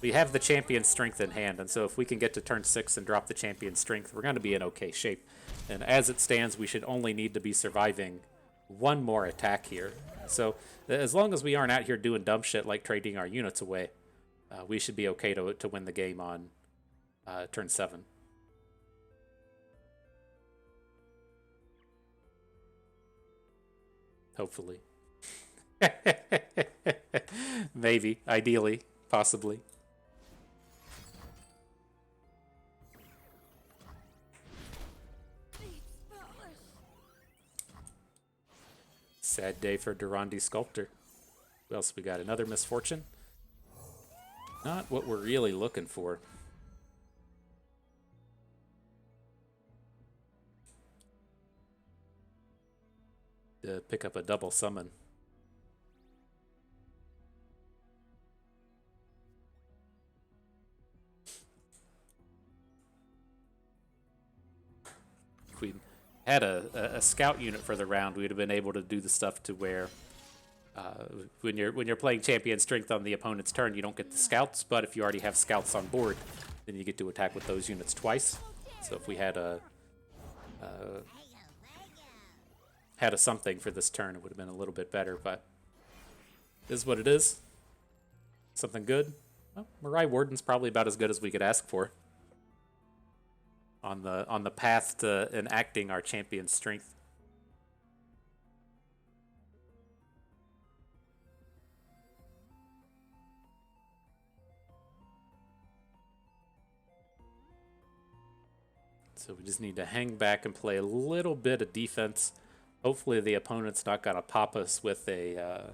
We have the Champion Strength in hand, and so if we can get to turn 6 and drop the Champion Strength, we're going to be in okay shape. And as it stands, we should only need to be surviving one more attack here. So as long as we aren't out here doing dumb shit like trading our units away, we should be okay to win the game on turn 7. Hopefully. Maybe, ideally, possibly. Sad day for Durandi Sculptor. Who else we got? Another Misfortune? Not what we're really looking for. To pick up a double summon. If we had a scout unit for the round, we'd have been able to do the stuff to where when you're playing Champion Strength on the opponent's turn, you don't get the scouts, but if you already have scouts on board, then you get to attack with those units twice. So if we had had a something for this turn, it would have been a little bit better, but it is what it is. Something good. Well, Mirai Warden's probably about as good as we could ask for on the path to enacting our champion's strength. So we just need to hang back and play a little bit of defense. Hopefully the opponent's not gonna pop us with a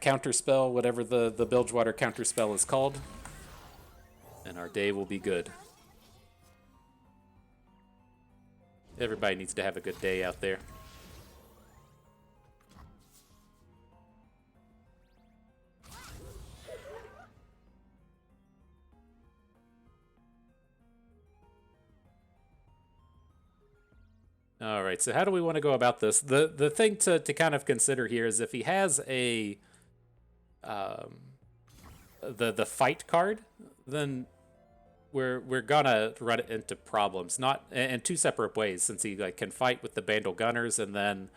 counter spell, whatever the Bilgewater counter spell is called, and our day will be good. Everybody needs to have a good day out there. All right, so how do we want to go about this? The thing to kind of consider here is if he has a the fight card, then we're gonna run into problems. Not in two separate ways, since he can fight with the Bandle Gunners and then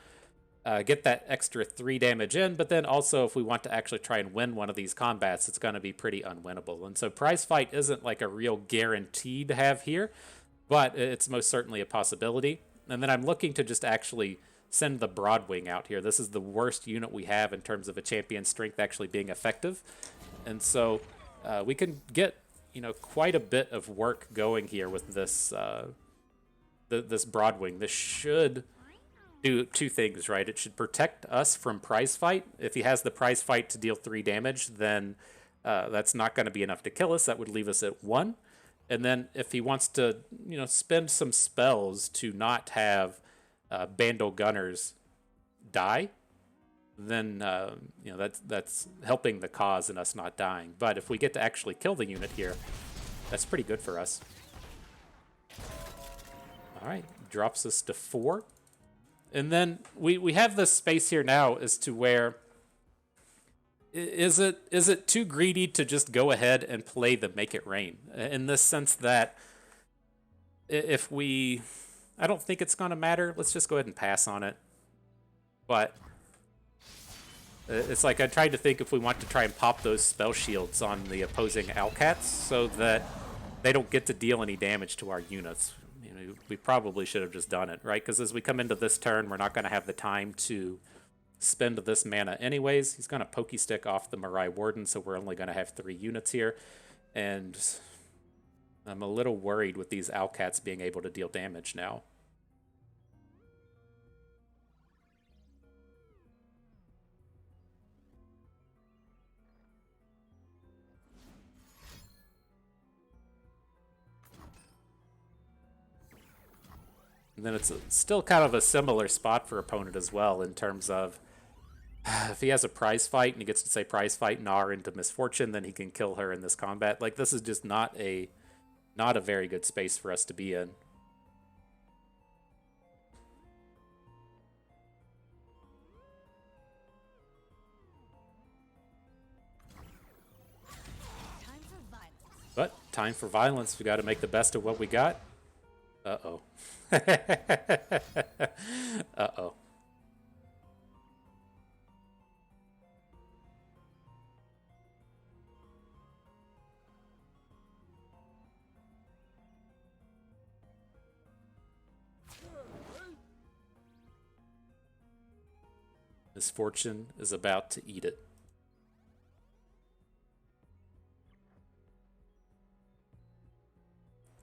get that extra 3 damage in, but then also if we want to actually try and win one of these combats, it's going to be pretty unwinnable. And so prize fight isn't like a real guarantee to have here, but it's most certainly a possibility. And then I'm looking to just actually send the Broadwing out here. This is the worst unit we have in terms of a champion strength actually being effective. And so we can get, quite a bit of work going here with this this Broadwing. This should do 2 things, right? It should protect us from prize fight. If he has the prize fight to deal 3 damage, then that's not going to be enough to kill us. That would leave us at 1. And then if he wants to, spend some spells to not have Bandle Gunners die, then, that's helping the cause and us not dying. But if we get to actually kill the unit here, that's pretty good for us. All right, drops us to 4. And then we have this space here now as to where is it too greedy to just go ahead and play the Make It Rain? In this sense that if I don't think it's going to matter. Let's just go ahead and pass on it. But it's like I tried to think if we want to try and pop those spell shields on the opposing Alcats so that they don't get to deal any damage to our units. We probably should have just done it, right? Because as we come into this turn, we're not going to have the time to spend this mana anyways. He's going to Pokey Stick off the Mirai Warden, so we're only going to have 3 units here. And I'm a little worried with these Alcats being able to deal damage now. And then it's still kind of a similar spot for opponent as well in terms of if he has a prize fight and he gets to say prize fight Gnar into Misfortune, then he can kill her in this combat. Like, this is just not a very good space for us to be in. But time for violence. We got to make the best of what we got. Uh-oh. Uh-oh. Misfortune is about to eat it.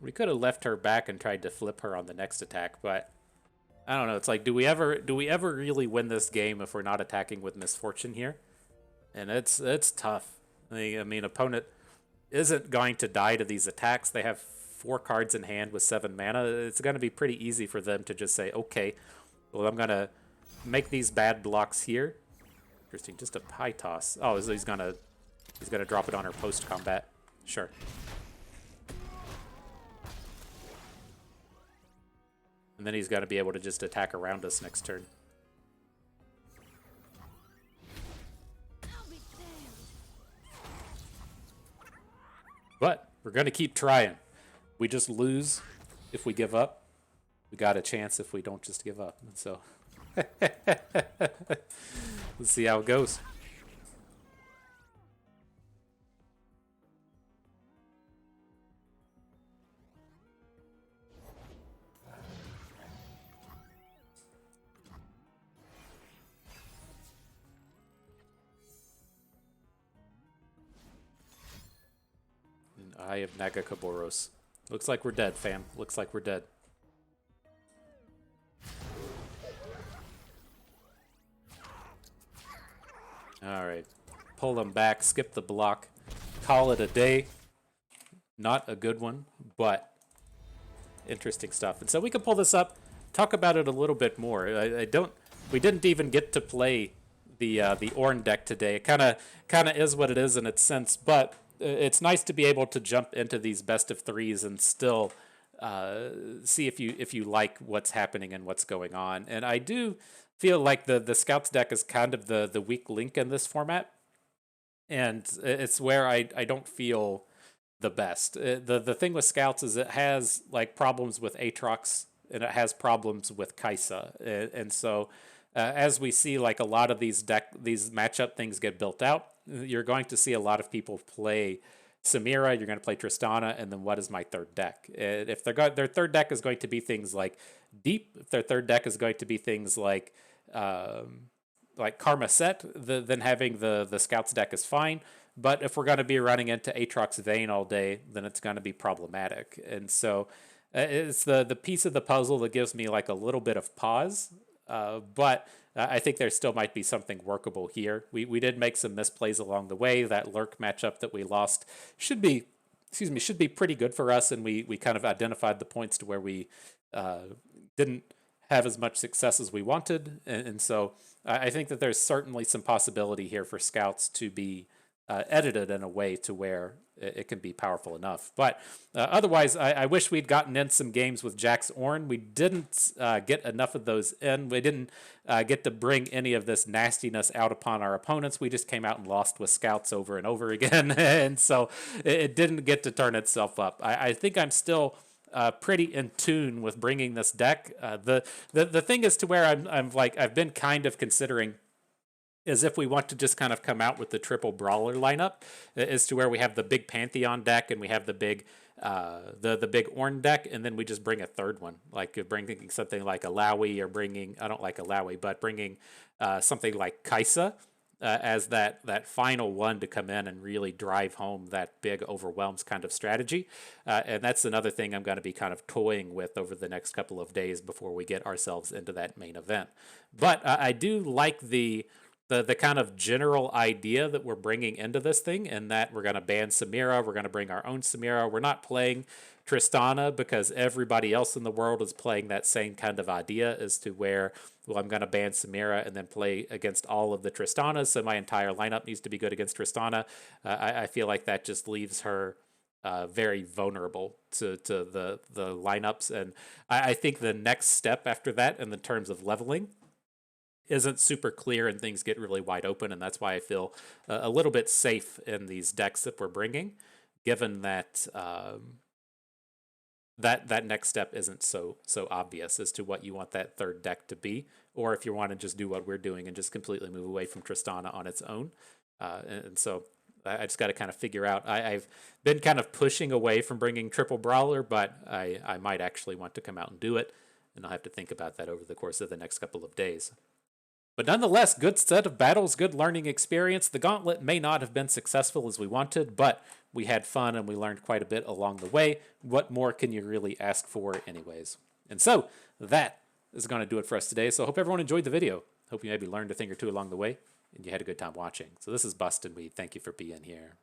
We could have left her back and tried to flip her on the next attack, but I don't know. It's like, do we ever really win this game if we're not attacking with Misfortune here? And it's tough. I mean, opponent isn't going to die to these attacks. They have 4 cards in hand with 7 mana. It's going to be pretty easy for them to just say, okay, well, I'm going to make these bad blocks here. Interesting, just a high toss. Oh, so he's gonna drop it on her post combat. Sure. And then he's got to be able to just attack around us next turn. But we're going to keep trying. We just lose if we give up. we got a chance if we don't just give up. And so let's see how it goes. Eye of Nagakaboros. Looks like we're dead, fam. Looks like we're dead. Alright. Pull them back, skip the block, call it a day. Not a good one, but interesting stuff. And so we can pull this up, talk about it a little bit more. We didn't even get to play the Ornn deck today. It kind of is what it is in its sense, but it's nice to be able to jump into these best of threes and still see if you like what's happening and what's going on. And I do feel like the Scouts deck is kind of the weak link in this format, and it's where I don't feel the best. The thing with Scouts is it has like problems with Aatrox and it has problems with Kai'Sa, and so as we see like a lot of these matchup things get built out, you're going to see a lot of people play Samira, you're going to play Tristana, and then what is my third deck? If their third deck is going to be things like Deep, if their third deck is going to be things like Karma Set, then having the Scouts deck is fine. But if we're going to be running into Aatrox Vayne all day, then it's going to be problematic. And so it's the piece of the puzzle that gives me like a little bit of pause. But I think there still might be something workable here. We did make some misplays along the way. That Lurk matchup that we lost should be pretty good for us, and we kind of identified the points to where we didn't have as much success as we wanted. And so I think that there's certainly some possibility here for Scouts to be edited in a way to where it can be powerful enough. But otherwise, I wish we'd gotten in some games with Jack's Ornn. We didn't get enough of those in. We didn't get to bring any of this nastiness out upon our opponents. We just came out and lost with Scouts over and over again. And so it didn't get to turn itself up. I think I'm still pretty in tune with bringing this deck. The thing is to where I've been kind of considering is if we want to just kind of come out with the triple brawler lineup, is to where we have the big Pantheon deck and we have the big Ornn deck, and then we just bring a third one, like bringing something like Alawi, or I don't like Alawi, but bringing something like Kai'Sa as that final one to come in and really drive home that big overwhelms kind of strategy. And that's another thing I'm going to be kind of toying with over the next couple of days before we get ourselves into that main event. But I do like the kind of general idea that we're bringing into this thing, and that we're going to ban Samira. We're going to bring our own Samira. We're not playing Tristana because everybody else in the world is playing that same kind of idea as to where, well, I'm going to ban Samira and then play against all of the Tristanas, so my entire lineup needs to be good against Tristana. I feel like that just leaves her very vulnerable to the lineups, and I think the next step after that in the terms of leveling isn't super clear and things get really wide open, and that's why I feel a little bit safe in these decks that we're bringing, given that that next step isn't so obvious as to what you want that third deck to be, or if you want to just do what we're doing and just completely move away from Tristana on its own. And so I just got to kind of figure out. I've been kind of pushing away from bringing triple brawler, but I might actually want to come out and do it, and I'll have to think about that over the course of the next couple of days. But nonetheless, good set of battles, good learning experience. The gauntlet may not have been successful as we wanted, but we had fun and we learned quite a bit along the way. What more can you really ask for anyways? And so that is going to do it for us today. So I hope everyone enjoyed the video. Hope you maybe learned a thing or two along the way and you had a good time watching. So this is Bust, and we thank you for being here.